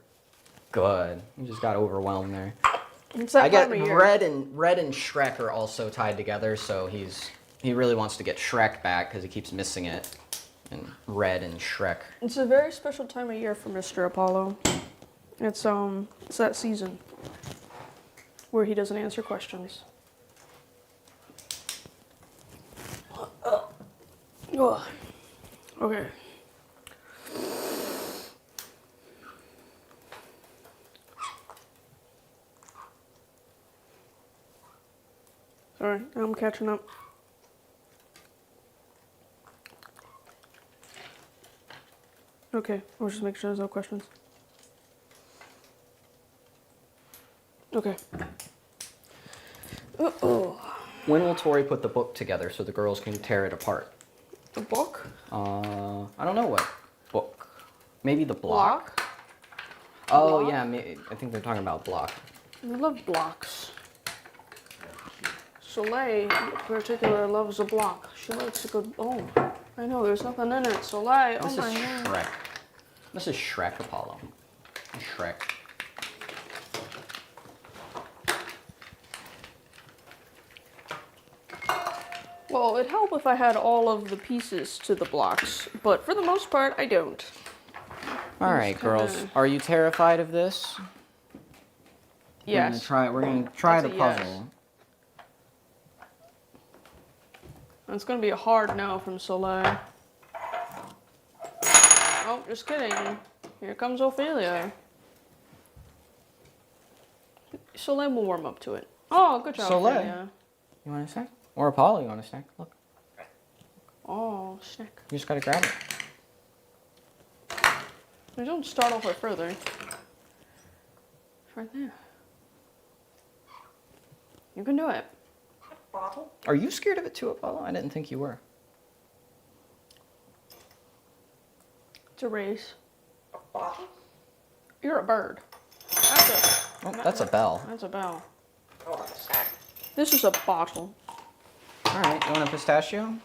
Good. You just got overwhelmed there. It's that I get time of year. Red and Shrek are also tied together, so he really wants to get Shrek back because he keeps missing it. And Red and Shrek. It's a very special time of year for Mr. Apollo. It's that season where he doesn't answer questions. Ugh. Okay. Sorry, I'm catching up. Okay, I'll just make sure there's no questions. Okay. Uh-oh. When will Tori put the book together so the girls can tear it apart? The book? I don't know what book. Maybe the block? Oh, Block? yeah, I think they're talking about block. I love blocks. Soleil, in particular, loves a block. She likes a good. Oh, I know, there's nothing in it. Soleil, This oh my is god. Shrek. This is Shrek, Apollo. Shrek. Well, it'd help if I had all of the pieces to the blocks, but for the most part, I don't. All right, girls. Are you terrified of this? Yes. We're gonna try That's the a yes. puzzle. It's gonna be a hard no from Soleil. Oh, just kidding. Here comes Ophelia. Soleil will warm up to it. Oh, good job, Soleil. Ophelia. You want a snack? Or Apollo, you want a snack? Look, Oh, snack. you just gotta grab it. No, don't startle her further. It's right there. You can do it. Bottle. Are you scared of it too, Apollo? I didn't think you were. It's a race. Bottle. You're a bird. That's Oh, that's a bell. a bell. Want a snack? This is a bottle. All right, you want a pistachio?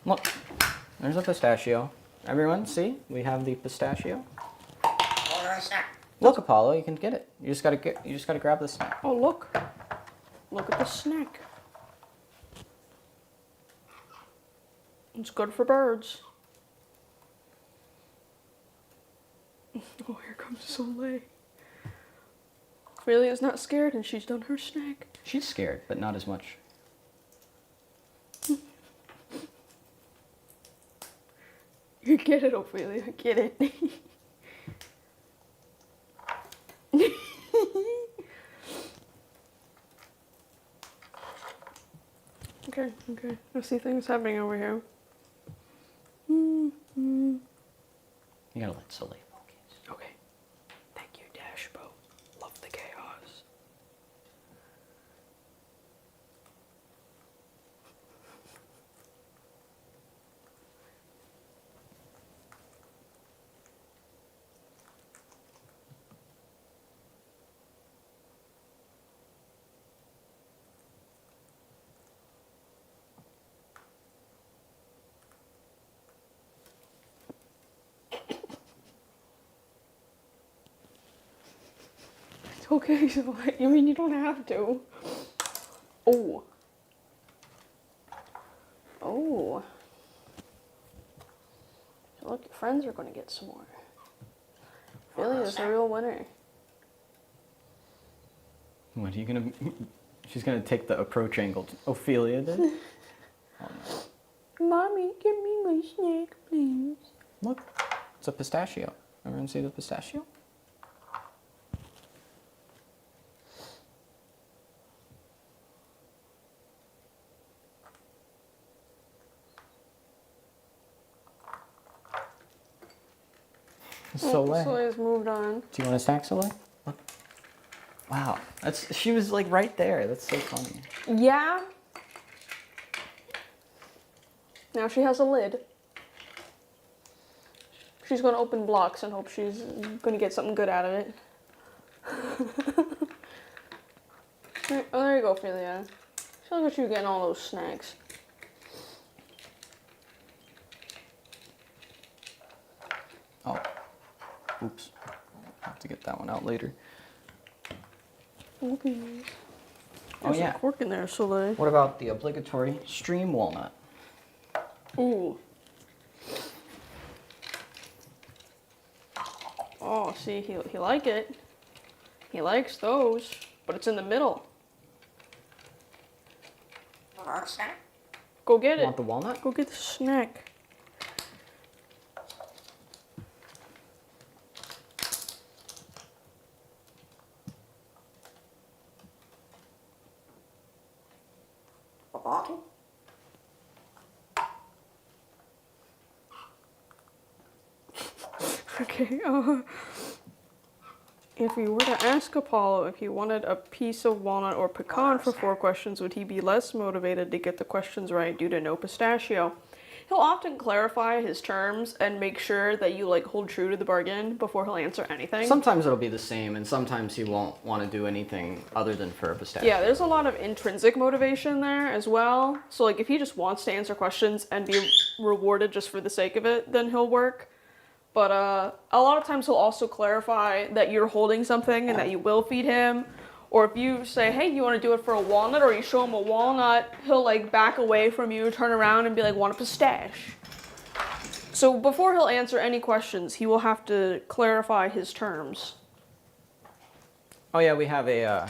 Look, there's a pistachio. Everyone, see? We have the pistachio. Want a snack? Look, Apollo, you can get it. You just gotta grab the snack. Oh, look. Look at the snack. It's good for birds. Oh, here comes Soleil. Ophelia's not scared and she's done her snack. She's scared, but not as much. You get it, Ophelia. Get it. Okay. I see things happening over here. You gotta let Soleil focus. Okay. Thank you, Dashboat. Love the chaos. It's okay, so I mean, you don't have to. Oh. Oh. Look, your friends are going to get some more. Ophelia's a real winner. What are you gonna? She's gonna take the approach angle. Ophelia did. Oh no! Mommy, give me my snack, please. Look, it's a pistachio. Everyone see the pistachio? Soleil. Soleil's moved on. Do you want a snack, Soleil? Look. Wow, she was like right there. That's so funny. Yeah. Now she has a lid. She's gonna open blocks and hope she's gonna get something good out of it. Oh, there you go, Ophelia. So look at you getting all those snacks. Oh, oops. I'll have to get that one out later. Okay. Oh yeah. Cork in there, Soleil. What about the obligatory stream walnut? Ooh. Oh, see, he like it. He likes those, but it's in the middle. Want a snack? Go get it. Want the walnut? Go get the snack. A bottle? Okay, if you were to ask Apollo if he wanted a piece of walnut or pecan for 4 questions, would he be less motivated to get the questions right due to no pistachio? He'll often clarify his terms and make sure that you like hold true to the bargain before he'll answer anything. Sometimes it'll be the same, and sometimes he won't want to do anything other than for a pistachio. Yeah, there's a lot of intrinsic motivation there as well. So like if he just wants to answer questions and be rewarded just for the sake of it, then he'll work. But a lot of times he'll also clarify that you're holding something and that you will feed him. Or if you say, hey, you want to do it for a walnut, or you show him a walnut, he'll like back away from you, turn around and be like, want a pistache? So before he'll answer any questions, he will have to clarify his terms. Oh yeah, we have a.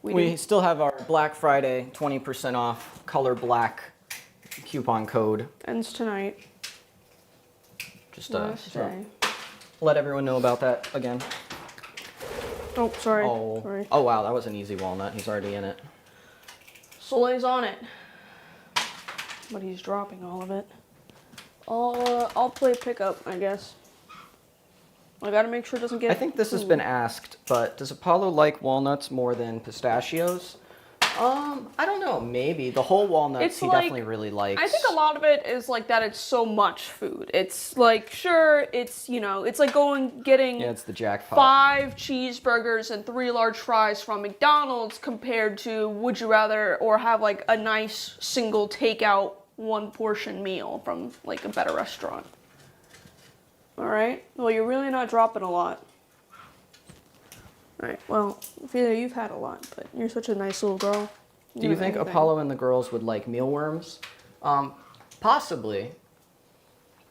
We still have our Black Friday 20% off color black coupon code. Ends tonight. Just Last day. let everyone know about that again. Oh, sorry. Oh. Sorry. Oh wow, that was an easy walnut. He's already in it. Soleil's on it. But he's dropping all of it. I'll play pickup, I guess. I gotta make sure it doesn't get... I think this has been asked, but does Apollo like walnuts more than pistachios? I don't know, maybe. The whole walnuts It's he like- definitely really likes. I think a lot of it is like that it's so much food. It's like, sure, it's, you know, it's like getting Yeah, it's the jackpot. 5 cheeseburgers and 3 large fries from McDonald's compared to would you rather or have like a nice single takeout 1 portion meal from like a better restaurant. All right. Well, you're really not dropping a lot. All right. Well, Ophelia, you've had a lot, but you're such a nice little girl. Do you think Apollo and the girls would like mealworms? Possibly.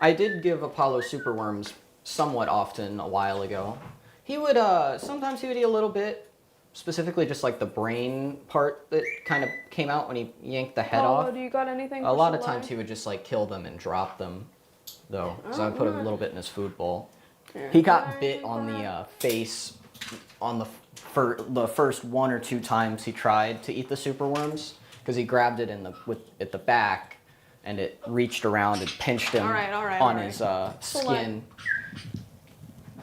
I did give Apollo superworms somewhat often a while ago. He would, sometimes he would eat a little bit, specifically just like the brain part that kind of came out when he yanked the head Apollo, off. do you got anything? A lot of Soleil? times he would just like kill them and drop them, though. So I would put a little bit in his food bowl. He got bit on the face on the first 1 or 2 times he tried to eat the superworms because he grabbed it at the back and it reached around and pinched him on his skin.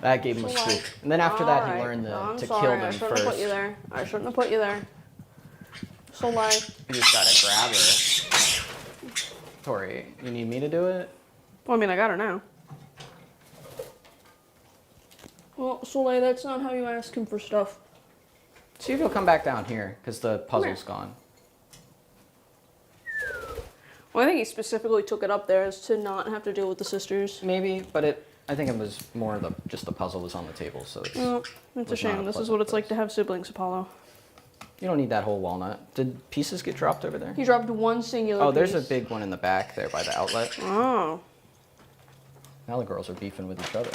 That gave him a scoop. And then after that he learned to kill them I shouldn't first. have put you there. I shouldn't have put you there. Soleil. You just gotta grab her. Tori, you need me to do it? Well, I mean, I got her now. Well, Soleil, that's not how you ask him for stuff. See if he'll come back down here because the puzzle's gone. Well, I think he specifically took it up there as to not have to deal with the sisters. Maybe, but I think it was more just the puzzle was on the table, so it's... Well, it's a was not shame. a This is pleasant what it's like place. to have siblings, Apollo. You don't need that whole walnut. Did pieces get dropped over there? He dropped 1 singular Oh, there's a piece. big one in the back there by the outlet. Oh. Now the girls are beefing with each other.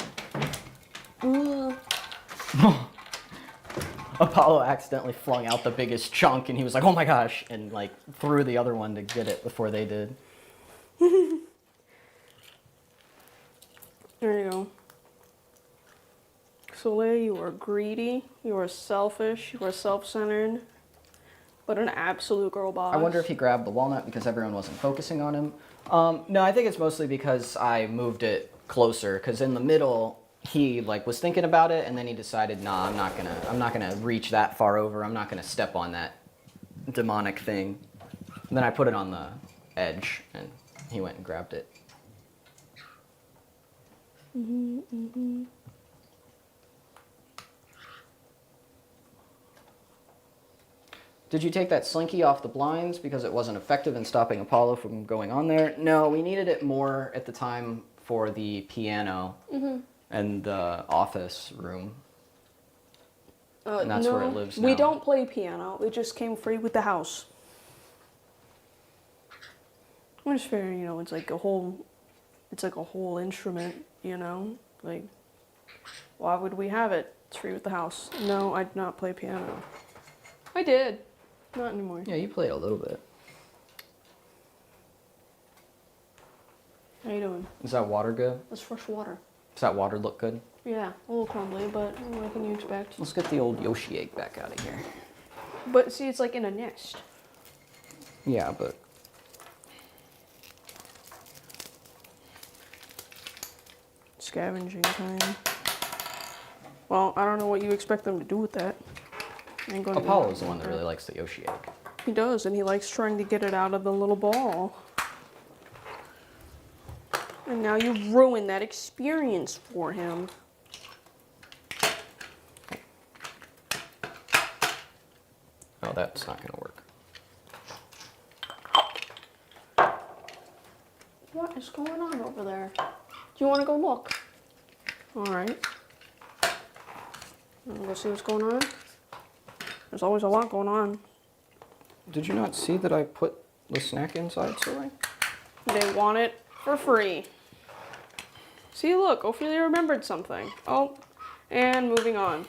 Apollo accidentally flung out the biggest chunk and he was like, oh my gosh, and like threw the other one to get it before they did. There you go. Soleil, you are greedy, you are selfish, you are self-centered, but an absolute girl boss. I wonder if he grabbed the walnut because everyone wasn't focusing on him. No, I think it's mostly because I moved it closer because in the middle he like was thinking about it, and then he decided, nah, I'm not gonna reach that far over. I'm not gonna step on that demonic thing. And then I put it on the edge, and he went and grabbed it. Did you take that slinky off the blinds because it wasn't effective in stopping Apollo from going on there? No, we needed it more at the time for the piano and the office room. And that's where it lives now. We don't play piano. It just came free with the house. I'm just figuring, you know, it's like a whole instrument, you know? Like, why would we have it? It's free with the house. No, I did not play piano. I did. Not anymore. Yeah, you played a little bit. How you doing? Is that water good? That's fresh water. Does that water look good? Yeah, a little crumbly, but what can you expect? Let's get the old Yoshi egg back out of here. But see, it's like in a nest. Yeah, but... Scavenging time. Well, I don't know what you expect them to do with that. Ain't gonna do Apollo's the nothing one with that really likes the Yoshi egg. He does, and he likes trying to get it out of the little ball. And now you've ruined that experience for him. Oh, that's not gonna work. What is going on over there? Do you want to go look? All right. Want to go see what's going on? There's always a lot going on. Did you not see that I put the snack inside, Soy? They want it for free. See, look, Ophelia remembered something. Oh, and moving on.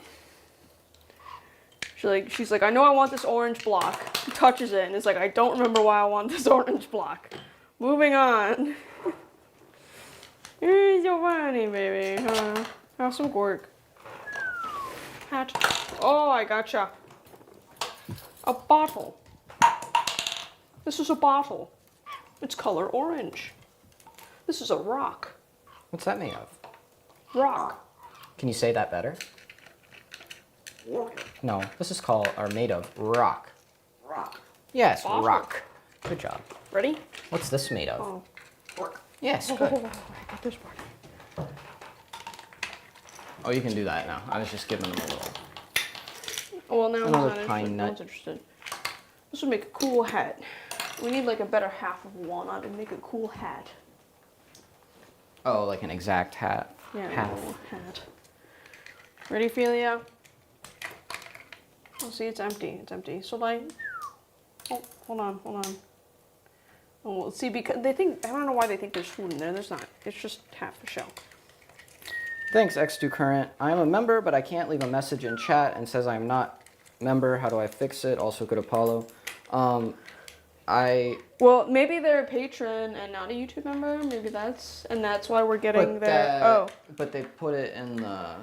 She's like, I know I want this orange block. She touches it and is like, I don't remember why I want this orange block. Moving on. You're so funny, baby, huh? Have some work. Hat. Oh, I gotcha. A bottle. This is a bottle. It's color orange. This is a rock. What's that made of? Rock. Can you say that better? Water. No, this is called, or made of, rock. Rock. Yes, Bottle. rock. Good job. Ready? What's this made of? Oh. Work. Yes, Oh, good. I got this part. Oh, you can do that now. I was just giving them a little. Well, now Another I'm not pine interested. No nut. one's interested. This would make a cool hat. We need like a better half of walnut and make a cool hat. Oh, like an exact hat. Yeah, Half. a little hat. Ready, Ophelia? Oh, see, it's empty. It's empty. So like, oh, hold on. Oh, well, see, because they think, I don't know why they think there's food in there. There's not. It's just half a shell. Thanks, X2Current. I am a member, but I can't leave a message in chat and says I'm not member. How do I fix it? Also, good Apollo. Well, maybe they're a patron and not a YouTube member. Maybe that's why we're getting their. But they put it in the.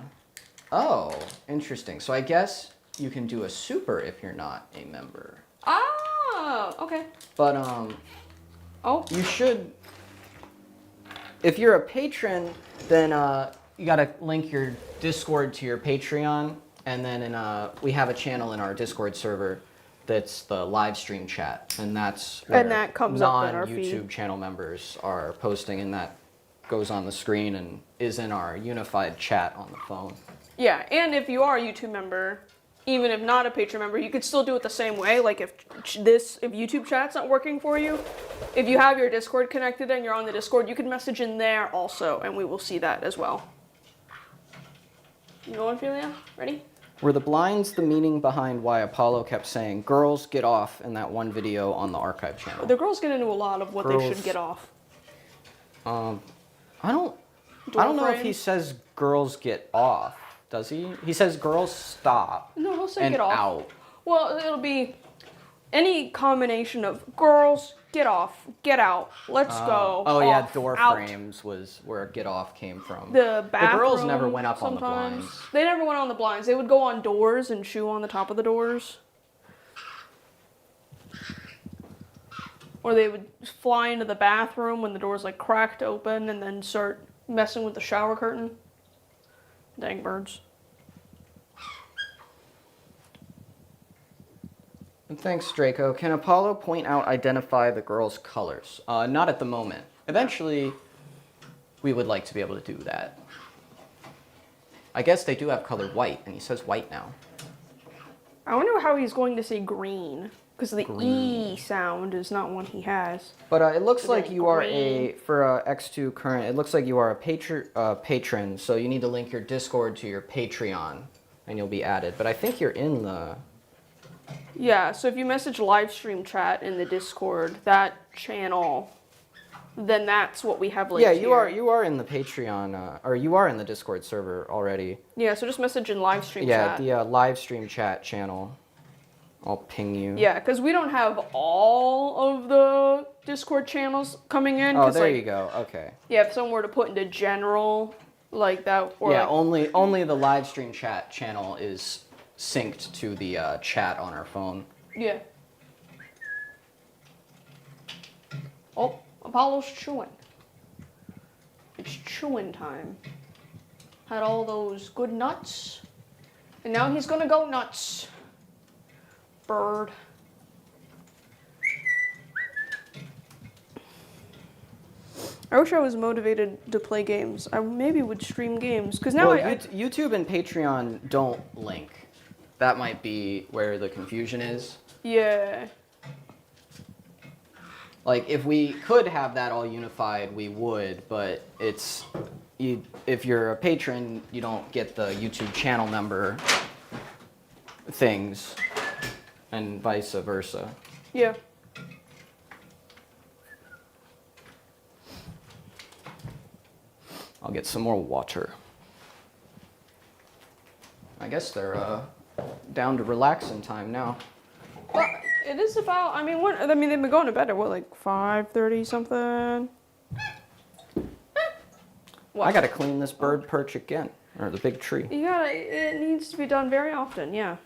Oh, interesting. So I guess you can do a super if you're not a member. Oh, okay. But Oh, you should. If you're a patron, then you gotta link your Discord to your Patreon, and then we have a channel in our Discord server that's the live stream chat, and that's where And that comes up in our feed. non-YouTube channel members are posting, and that goes on the screen and is in our unified chat on the phone. yeah. And if you are a YouTube member, even if not a patron member, you could still do it the same way. Like if YouTube chat's not working for you, if you have your Discord connected and you're on the Discord, you can message in there also, and we will see that as well. You going, Ophelia? Ready? Were the blinds the meaning behind why Apollo kept saying, girls get off in that one video on the archive channel? The girls get into a lot of what they Girls. should get off. I don't Door know if he frames? says girls get off. Does he? He says girls stop. No, he'll say and get off. out. Well, it'll be any combination of girls, get off, get out, let's go. Oh yeah, off, door out. frames was where get off came from. The bathroom. girls never went up on the sometimes. blinds. They never went on the blinds. They would go on doors and chew on the top of the doors. Or they would fly into the bathroom when the door's like cracked open and then start messing with the shower curtain. Dang birds. And thanks, Draco. Can Apollo point out, identify the girl's colors? Not at the moment. Eventually, we would like to be able to do that. I guess they do have color white, and he says white now. I wonder how he's going to say green, because the Green. E sound is not one he has. But it looks Is like it you are green? for X2 current, it looks like you are a patron, so you need to link your Discord to your Patreon, and you'll be added. But I think you're in the... Yeah, so if you message live stream chat in the Discord, that channel, then that's what we have linked Yeah, here. you are in the Patreon, or you are in the Discord server already. Yeah, so just message in live stream Yeah, chat. the live stream chat channel. I'll ping you. Yeah, because we don't have all of the Discord channels coming in. Oh, 'cause, there like, you go. Okay. Yeah, if someone were to put into general, like that, or Yeah, like, only the live stream chat channel is synced to the chat on our phone. yeah. Oh, Apollo's chewing. It's chewing time. Had all those good nuts, and now he's gonna go nuts. Bird. I wish I was motivated to play games. I maybe would stream games, because now Well, I YouTube and Patreon don't link. That might be where the confusion is. yeah. Like, if we could have that all unified, we would, but it's... if you're a patron, you don't get the YouTube channel member things, and vice versa. Yeah. I'll get some more water. I guess they're down to relaxing time now. Well, it is about. I mean, they've been going to bed at what, like 5:30 something. I gotta clean this bird perch again, or the big tree. You gotta. It needs to be done very often. Yeah.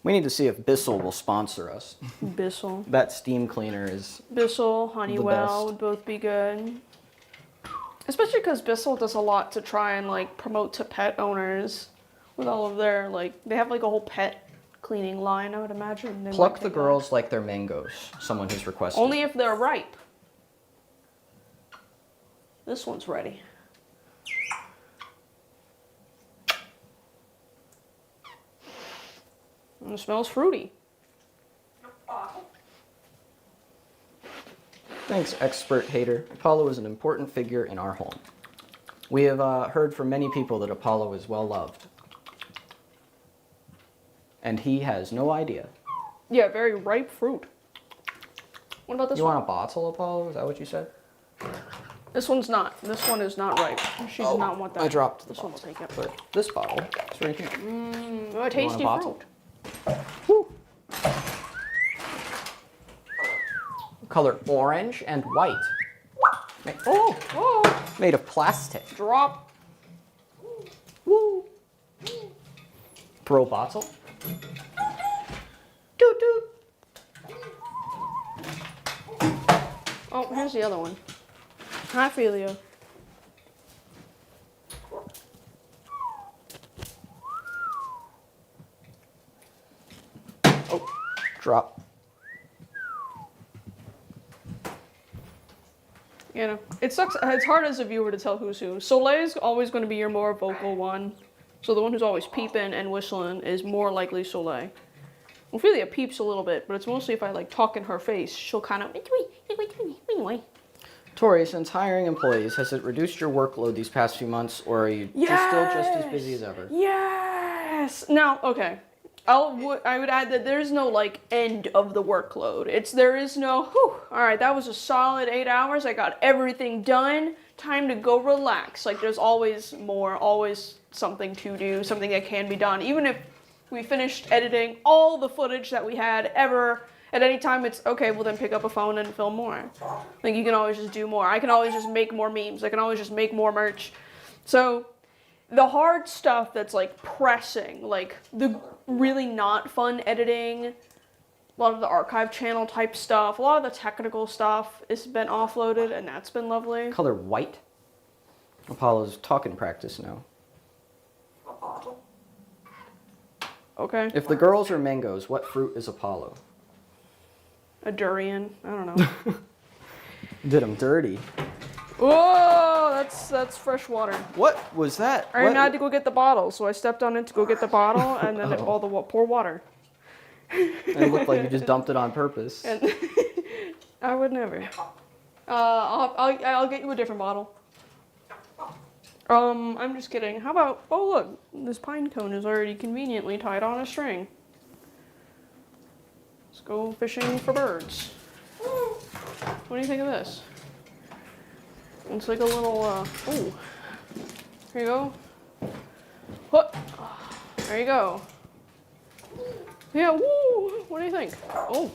We need to see if Bissell will sponsor us. Bissell, That steam cleaner is... Honeywell best. would both be good. Especially because Bissell does a lot to try and like promote to pet owners with all of their like. They have like a whole pet cleaning line. I would imagine. They Pluck might the take girls like they're mangoes. Someone who's that. requested. Only if they're ripe. This one's ready. And it smells fruity. Thanks, expert hater. Apollo is an important figure in our home. We have heard from many people that Apollo is well loved. And he has no idea. Yeah, very ripe fruit. What about this You one? want a bottle, Apollo? Is that what you said? This one's not. This one is not ripe. She does not want that. I dropped the This one will bottle. take it. But this bottle is right here. Oh, a tasty bottle? fruit. Woo. Color orange and white. Oh, Made of plastic. drop. Woo. Throw bottle. Doot doot. Oh, here's the other one. I feel you. Oh, drop. You know, it sucks. It's hard as a viewer to tell who's who. Soleil's always going to be your more vocal one. So the one who's always peeping and whistling is more likely Soleil. Ophelia peeps a little bit, but it's mostly if I like talk in her face, she'll kind of. Tori, since hiring employees, has it reduced your workload these past few months, or are you still just as busy as ever? Yes. Now, okay. I would add that there's no like end of the workload. There is no, whew, all right, that was a solid 8 hours. I got everything done. Time to go relax. Like there's always more, always something to do, something that can be done. Even if we finished editing all the footage that we had ever, at any time it's okay, well then pick up a phone and film more. Like you can always just do more. I can always just make more memes. I can always just make more merch. So the hard stuff that's like pressing, like the really not fun editing, a lot of the archive channel type stuff, a lot of the technical stuff has been offloaded, and that's been lovely. Color white. Apollo's talking practice now. Okay. If the girls are mangoes, what fruit is Apollo? A durian. I don't know. Did him dirty. Whoa, that's fresh water. What was that? I had to go get the bottle, so I stepped on it to go get the bottle, and then it all the pour water. It looked like you just dumped it on purpose. And I would never. I'll get you a different bottle. I'm just kidding. How about? Oh look, this pine cone is already conveniently tied on a string. Let's go fishing for birds. What do you think of this? It's like a little. Ooh. Here you go. What? There you go. Yeah. Woo. What do you think? Oh.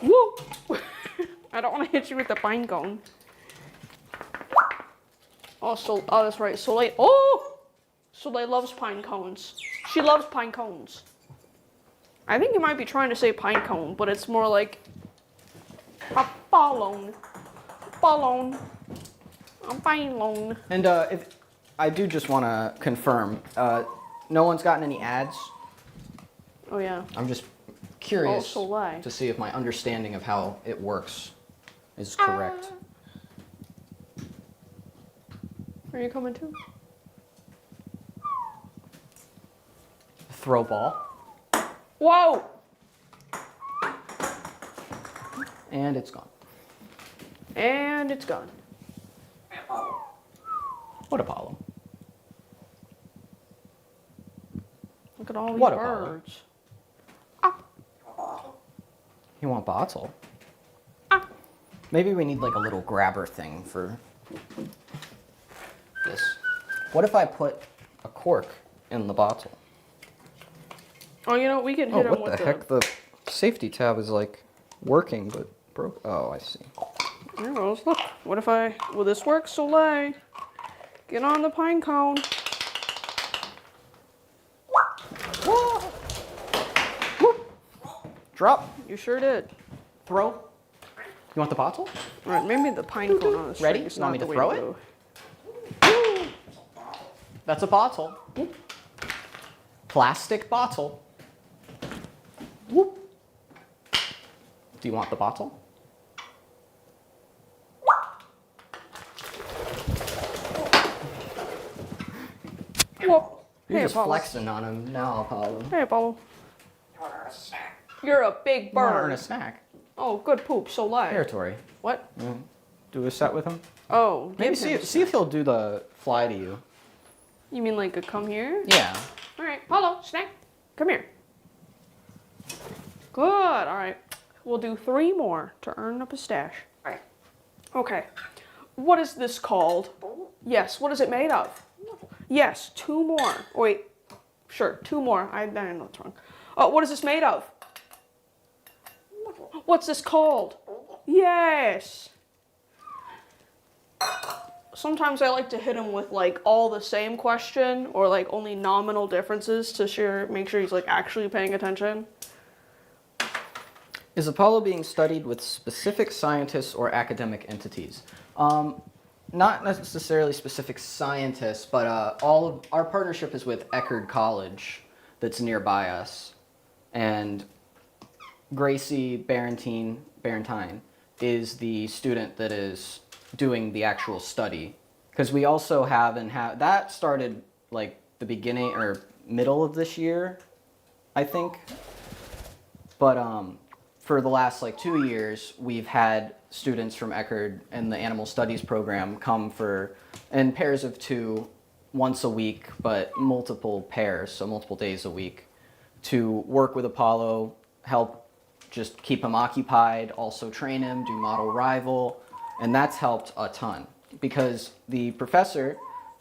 Woo. I don't want to hit you with the pine cone. Oh, that's right. Soleil. Oh! Soleil loves pine cones. She loves pine cones. I think you might be trying to say pine cone, but it's more like a ballon. Ballon. A ballon. And if I do just want to confirm, no one's gotten any ads. Oh yeah. I'm just curious Soleil. to see if my understanding of how it works is correct. Are you coming too? Throw ball. Whoa! And it's gone. And it's gone. What Apollo? Look at all these What Apollo? birds. You want bottle? Maybe we need like a little grabber thing for this. What if I put a cork in the bottle? Oh, you know, we can Oh, hit him what with the heck? The safety tab is like working, but broke. Oh, I see. There goes. Look. What if I... Will this work, Soleil? Get on the pine cone. Whoa. Whoop. Drop. You sure did. Throw. You want the bottle? All right, maybe the pine cone on the string Ready? is You want not me the to way throw to it? go. That's a bottle. Whoop. Plastic bottle. Whoop. Do you want the bottle? Whoa. You're Hey, just Apollo. flexing on him now, Apollo. Hey, Apollo. Or a snack. You're a big You want to earn bird. a snack. Oh, good poop, Soleil. Territory. What? Do a set with him. Oh, Maybe give him see if he'll do the fly to you. You mean like a come here? Yeah. All right, Apollo, snack. Come here. Good. All right. We'll do 3 more to earn a pistache. Right. Okay. What is this called? Yes. What is it made of? Yes. 2 more. Oh, wait. Sure. 2 more. I know it's wrong. Oh, what is this made of? What's this called? Yes. Sometimes I like to hit him with like all the same question or like only nominal differences to make sure he's like actually paying attention. Is Apollo being studied with specific scientists or academic entities? Not necessarily specific scientists, but all of our partnership is with Eckerd College that's nearby us. And Gracie Barentine is the student that is doing the actual study. Because we also have that started like the beginning or middle of this year, I think. But for the last like 2 years, we've had students from Eckerd and the Animal Studies program come in pairs of 2 once a week, but multiple pairs, so multiple days a week, to work with Apollo, help just keep him occupied, also train him, do model rival, and that's helped a ton. Because the professor,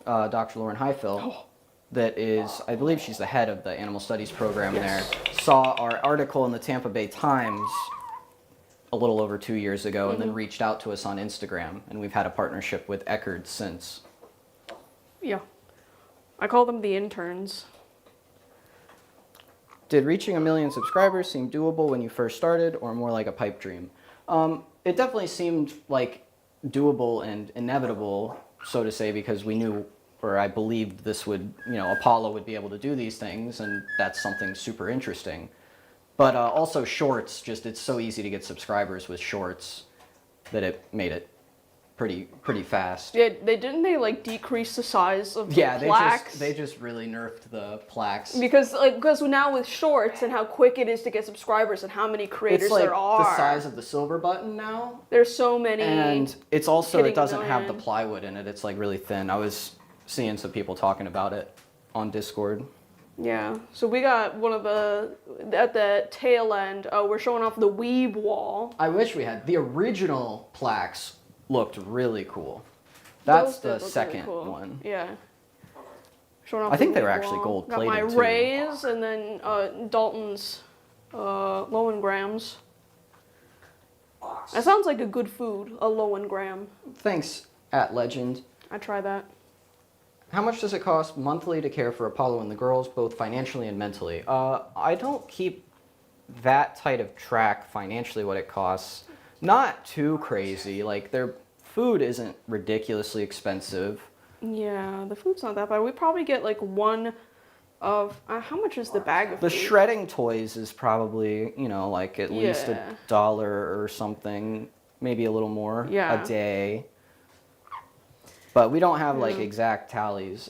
Dr. Lauren Highfill, that is, I believe she's the head of the Animal Studies program there, saw our article in the Tampa Bay Times a little over 2 years ago and then reached out to us on Instagram, and we've had a partnership with Eckerd since. Yeah. I call them the interns. Did reaching 1 million subscribers seem doable when you first started, or more like a pipe dream? It definitely seemed like doable and inevitable, so to say, because we knew or I believed this would, Apollo would be able to do these things, and that's something super interesting. But also shorts, it's so easy to get subscribers with shorts that it made it pretty fast. Yeah, they like decrease the size of the Yeah, plaques? they just really nerfed the plaques. Because now with shorts and how quick it is to get subscribers and how many creators It's like there are. the size of the silver button now. There's so many. And it's also, hitting it doesn't have the million. plywood in it. It's like really thin. I was seeing some people talking about it on Discord. Yeah, so we got one of at the tail end, we're showing off the weeb wall. I wish we had. The original plaques looked really cool. That's Those did the look really second cool. one. Yeah. Showing off I think the they were weeb actually wall. gold Got my plated, too. Rays and then Dalton's Lowengrams. That sounds like a good food, a Lowengram. Thanks, @Legend. I try that. How much does it cost monthly to care for Apollo and the girls, both financially and mentally? I don't keep that tight of track financially what it costs. Not too crazy. Like, their food isn't ridiculously expensive. Yeah, the food's not that bad. We probably get like one of how much is the bag of The food? shredding toys is probably, like at least Yeah. $1 or something, maybe a little more Yeah. a day. But we don't have like Yeah. exact tallies.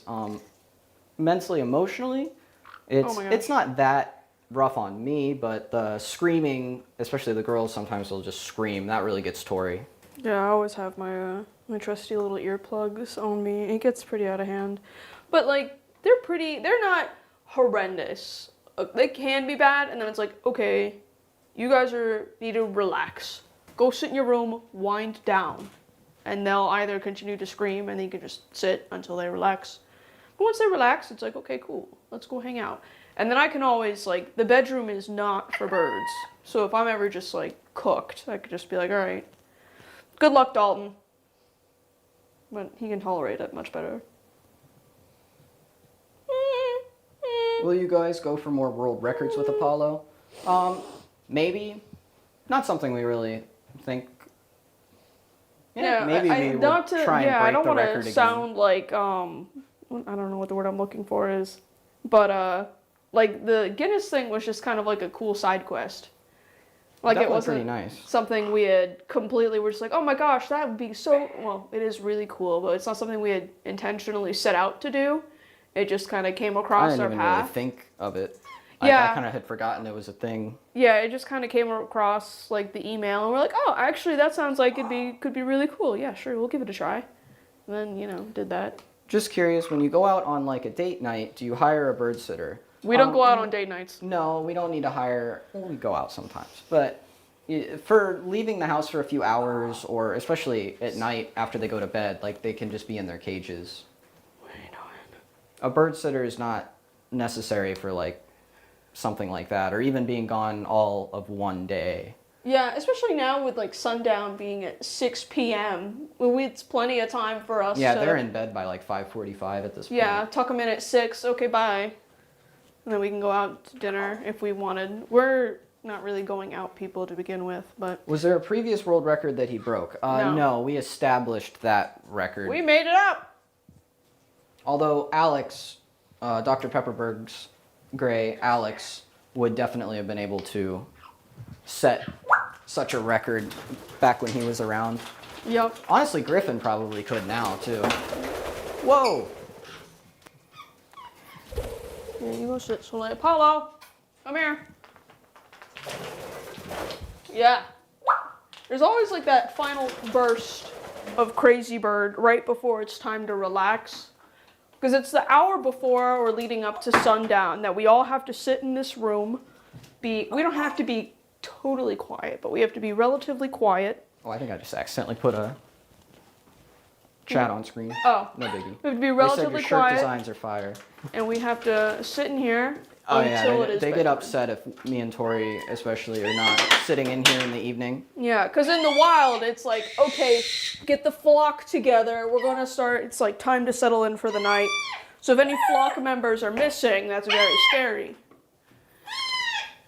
Mentally, emotionally, Oh my gosh. it's not that rough on me, but the screaming, especially the girls, sometimes they'll just scream. That really gets Tori. Yeah, I always have my trusty little earplugs on me. It gets pretty out of hand. But like they're not horrendous. They can be bad, and then it's like, okay, you guys need to relax. Go sit in your room, wind down. And they'll either continue to scream and then you can just sit until they relax. But once they relax, it's like, okay, cool, let's go hang out. And then I can always, like, the bedroom is not for birds. So if I'm ever just, like, cooked, I could just be like, all right, good luck, Dalton. But he can tolerate it much better. Will you guys go for more world records with Apollo? Maybe. Not something we really think. Yeah, maybe we'll not to, try and yeah, break I don't the want record to again. sound like, I don't know what the word I'm looking for is. But, like, the Guinness thing was just kind of like a cool side quest. Like, Definitely it wasn't pretty nice. something we had completely, we're just like, oh my gosh, that would be so, well, it is really cool, but it's not something we had intentionally set out to do. It just kind of came I across didn't our even path. really think of it. Yeah. I kind of had forgotten it was a thing. Yeah, it just kind of came across, like, the email, and we're like, oh, actually, that sounds like could be really cool. Yeah, sure, we'll give it a try. And then, did that. Just curious, when you go out on like a date night, do you hire a bird sitter? We don't go out on date nights. No, we don't need to hire. Well, we go out sometimes, but for leaving the house for a few hours, or especially at night after they go to bed, like they can just be in their cages. What are you doing? A bird sitter is not necessary for like something like that, or even being gone all of one day. Yeah, especially now with, like, sundown being at 6 p.m. It's plenty of time for us Yeah, to... they're in bed by like 5:45 at this point. Yeah, tuck them in at 6, okay, bye. And then we can go out to dinner if we wanted. We're not really going out people to begin with, but... Was there a previous world record that he broke? No. No, we established that record. We made it up! Although Alex, Dr. Pepperberg's Gray, Alex, would definitely have been able to set such a record back when he was around. Yep. Honestly, Griffin probably could now, too. Whoa! Here you go sit. So, like, Apollo, come here. Yeah. There's always, like, that final burst of Crazy Bird right before it's time to relax. Because it's the hour before or leading up to sundown that we all have to sit in this room. We don't have to be totally quiet, but we have to be relatively quiet. Oh, I think I just accidentally put a chat on screen. Oh. No biggie. We have to be They said relatively your shirt quiet, designs are fire. and we have to sit in here Oh until it yeah, is they get bedtime. upset if me and Tori especially are not sitting in here in the evening. Yeah, because in the wild, it's like, okay, get the flock together. We're going to start. It's like time to settle in for the night. So if any flock members are missing, that's very scary.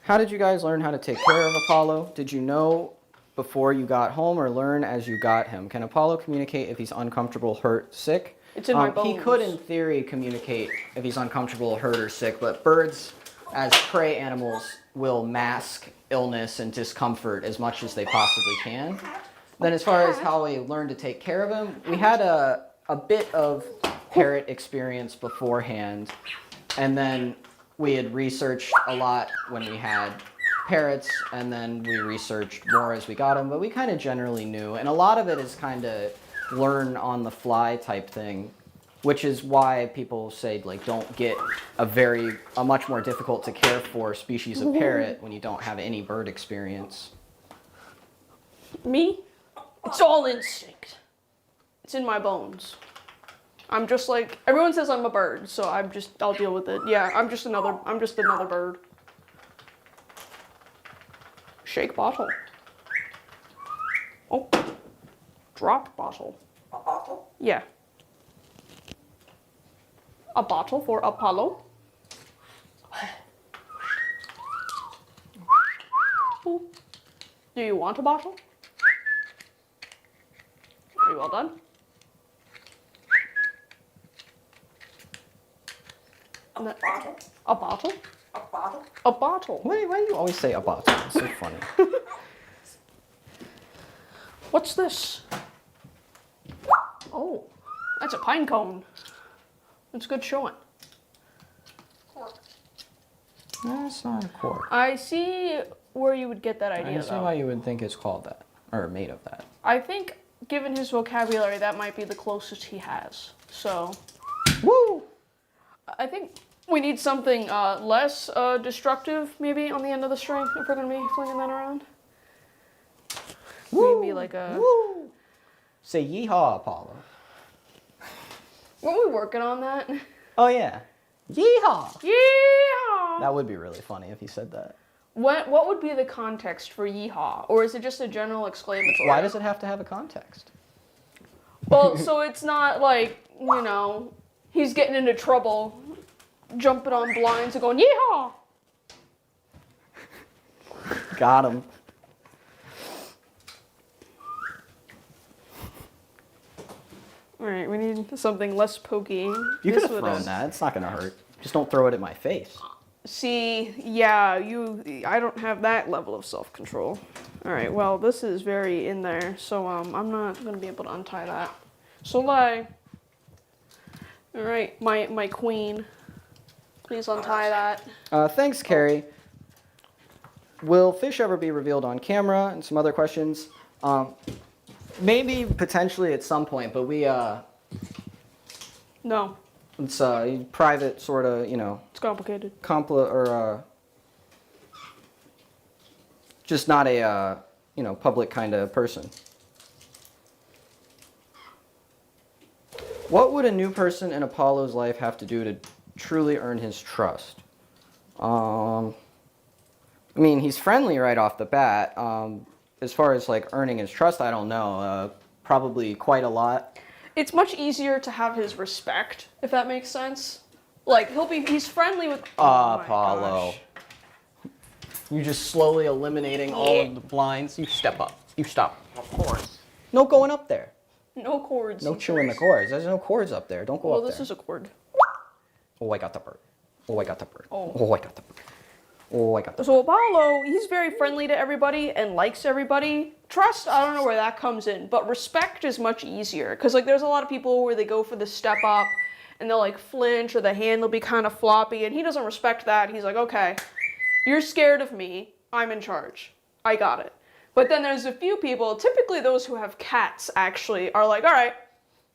How did you guys learn how to take care of Apollo? Did you know before you got home or learn as you got him? Can Apollo communicate if he's uncomfortable, hurt, sick? It's in my He bones. could, in theory, communicate if he's uncomfortable, hurt, or sick, but birds, as prey animals, will mask illness and discomfort as much as they possibly can. Then as far as how we learned to take care of him, we had a bit of parrot experience beforehand, and then we had researched a lot when we had parrots, and then we researched more as we got them, but we kind of generally knew, and a lot of it is kind of learn on the fly type thing, which is why people say like don't get a much more difficult to care for species of parrot when you don't have any bird experience. Me? It's all instinct. It's in my bones. I'm just like, everyone says I'm a bird, so I'll deal with it. Yeah, I'm just another bird. Shake bottle. Oh. Drop bottle. A bottle? Yeah. A bottle for Apollo. Do you want a bottle? Are you all done? A bottle? A bottle? A bottle? A bottle. Why do you always say a bottle? It's so funny. What's this? Oh, that's a pine cone. That's good showing. Cork. That's not a cork. I see where you would get that I idea, see though. why you would think it's called that, or made of that. I think, given his vocabulary, that might be the closest he has. So, Woo! I think we need something less destructive, maybe, on the end of the string, if we're going to be flinging that around. Maybe like a... Woo! Say yeehaw, Apollo. Weren't we working on that? Oh yeah. Yeehaw! Yeehaw! That would be really funny if he said that. What would be the context for yeehaw? Or is it just a general exclamatory? Why does it have to have a context? Well, so it's not like, you know, he's getting into trouble, jumping on blinds and going, yeehaw! Got him. Alright, we need something less pokey. You This could have would, thrown that. It's not gonna hurt. Just don't throw it at my face. See, yeah, I don't have that level of self-control. Alright, well, this is very in there, so I'm not gonna be able to untie that. So lie. Alright, my queen. Please untie that. Thanks, Carrie. Will fish ever be revealed on camera? And some other questions. Maybe potentially at some point, but we No, it's private sort of, you know, it's complicated. just not a you know, public kind of person. What would a new person in Apollo's life have to do to truly earn his trust? I mean, he's friendly right off the bat. As far as like earning his trust, I don't know. Probably quite a lot. It's much easier to have his respect, if that makes sense. Like, he's friendly with... Oh my Apollo. gosh. You just slowly eliminating all of the blinds. You step up. You stop. Of course. No going up there. No cords. No chewing the cords. There's no cords up there. Don't go Well, up this there. is a cord. Oh, I got the bird. Oh, I got the bird. Oh. Oh, I got the bird. Oh, I got the bird. So Apollo, he's very friendly to everybody and likes everybody. Trust, I don't know where that comes in, but respect is much easier. Because, like, there's a lot of people where they go for the step up and they'll, like, flinch or the hand will be kind of floppy, and he doesn't respect that. He's like, okay, you're scared of me. I'm in charge. I got it. But then there's a few people, typically those who have cats, actually, are like, all right,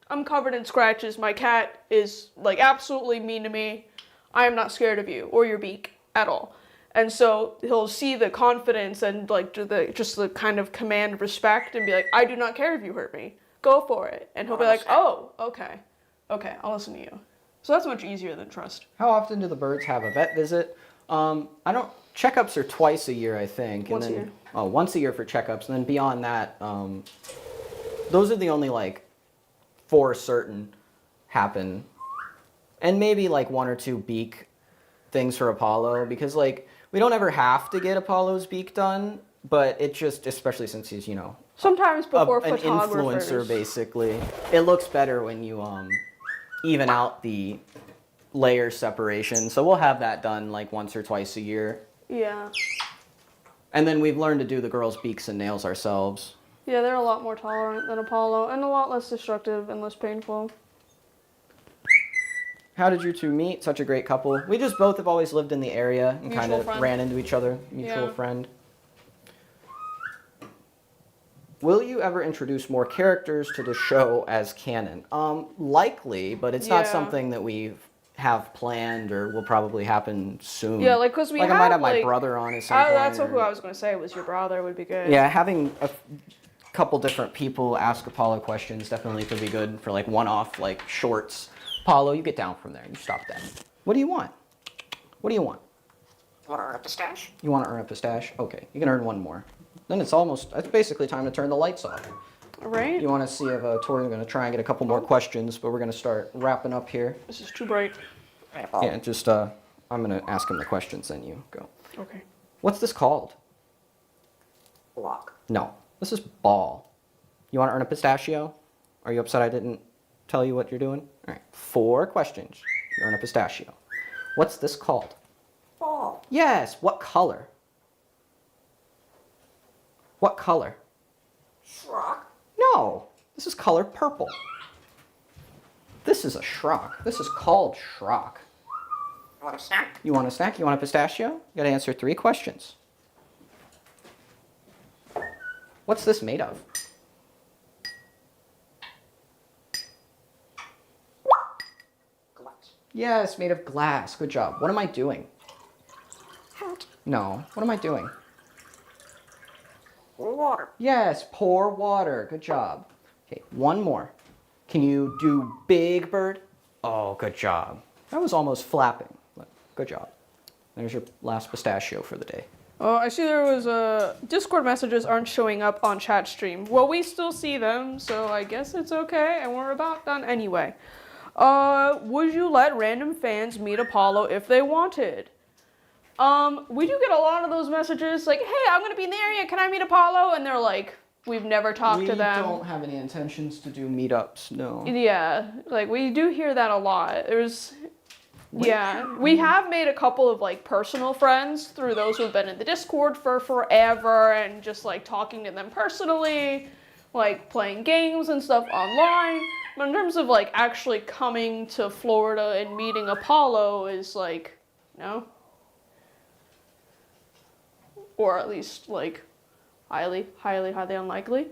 I'm covered in scratches. My cat is, like, absolutely mean to me. I am not scared of you or your beak at all. And so he'll see the confidence and like just the kind of command respect and be like, I do not care if you hurt me. Go for it. And he'll be like, oh, okay. Okay, I'll listen to you. So that's much easier than trust. How often do the birds have a vet visit? Checkups are twice a year, I think. Once a and then, year. Oh, once a year for checkups. And then beyond that, those are the only like for certain happen. And maybe like one or two beak things for Apollo, because like we don't ever have to get Apollo's beak done, but it just, especially since he's, you know, Sometimes before an photographers. influencer basically, it looks better when you even out the layer separation. So we'll have that done like once or twice a year. Yeah. And then we've learned to do the girls' beaks and nails ourselves. Yeah, they're a lot more tolerant than Apollo and a lot less destructive and less painful. How did you two meet? Such a great couple. We just both have always lived in the area and kind Mutual of friend. ran into each other. Mutual Yeah. friend. Will you ever introduce more characters to the show as canon? Likely, but it's not Yeah. something that we have planned or will probably happen soon. Yeah, like, because we like have, I might have my like, brother on at some point. that's or- who I was going to say was your brother would be good. Yeah, having a couple different people ask Apollo questions definitely could be good for like one-off like shorts. Apollo, you get down from there. You stop that. What do you want? What do you want? Want to earn a pistache? You want to earn a pistache? Okay, you can earn one more. Then it's basically time to turn the lights off. Right? You want to see if Tori's going to try and get a couple more questions, but we're going to start wrapping up here. This is too bright. Yeah, just, I'm going to ask him the questions, then you go. Okay. What's this called? Block. No, this is ball. You want to earn a pistachio? Are you upset I didn't tell you what you're doing? All right, 4 questions. You earn a pistachio. What's this called? Ball. Yes, what color? What color? Shrock. No, this is color purple. This is a shrock. This is called shrock. Want a snack? You want a snack? You want a pistachio? You gotta answer 3 questions. What's this made of? Glass. Yes, made of glass. Good job. What am I doing? Hat. No, what am I doing? Water. Yes, pour water. Good job. Okay, one more. Can you do Big Bird? Oh, good job. That was almost flapping, but good job. There's your last pistachio for the day. Oh, I see there was Discord messages aren't showing up on chat stream. Well, we still see them, so I guess it's okay, and we're about done anyway. Would you let random fans meet Apollo if they wanted? We do get a lot of those messages like, hey, I'm gonna be in the area, can I meet Apollo? And they're like, we've never talked to them. We don't have any intentions to do meetups, no. Yeah, like we do hear that a lot. We have made a couple of like personal friends through those who've been in the Discord for forever and just like talking to them personally, like playing games and stuff online. But in terms of like actually coming to Florida and meeting Apollo is like, no. Or at least like highly unlikely.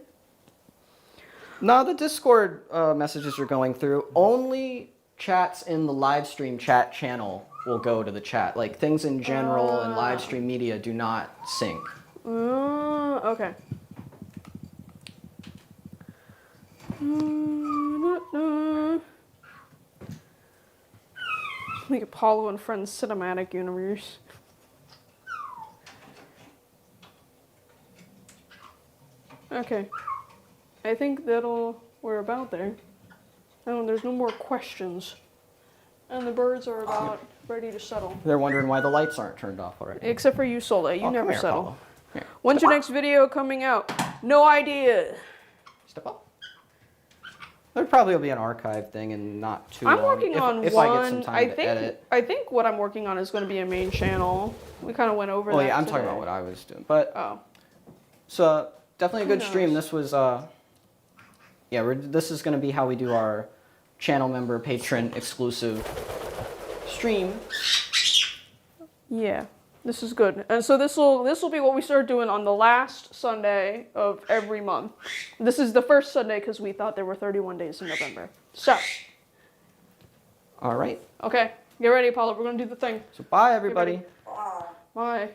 No, the Discord messages you're going through, only chats in the live stream chat channel will go to the chat. Like things in general and live stream media do not sync. Okay. Like Apollo and Friends cinematic universe. Okay. I think we're about there. Oh, there's no more questions. And the birds are about ready to settle. They're wondering why the lights aren't turned off already. Except for you, Soleil. You Oh, never come here, settle. Apollo. Here, When's your next video coming out? No idea. step up. There probably will be an archive thing and not too I'm long. working on if one. I get some time to edit. I think what I'm working on is going to be a main channel. We kind of went over that. Oh yeah, I'm talking today. about what I was doing. But Oh. so definitely a good Who stream. knows? This was this is going to be how we do our channel member patron exclusive stream. Yeah, this is good. And so this will be what we start doing on the last Sunday of every month. This is the first Sunday because we thought there were 31 days in November. So, All right. okay, get ready, Apollo. We're gonna do the thing. So bye everybody. Ball. Bye.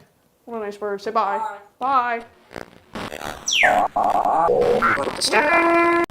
What a nice bird. Say bye. Bye. Bye.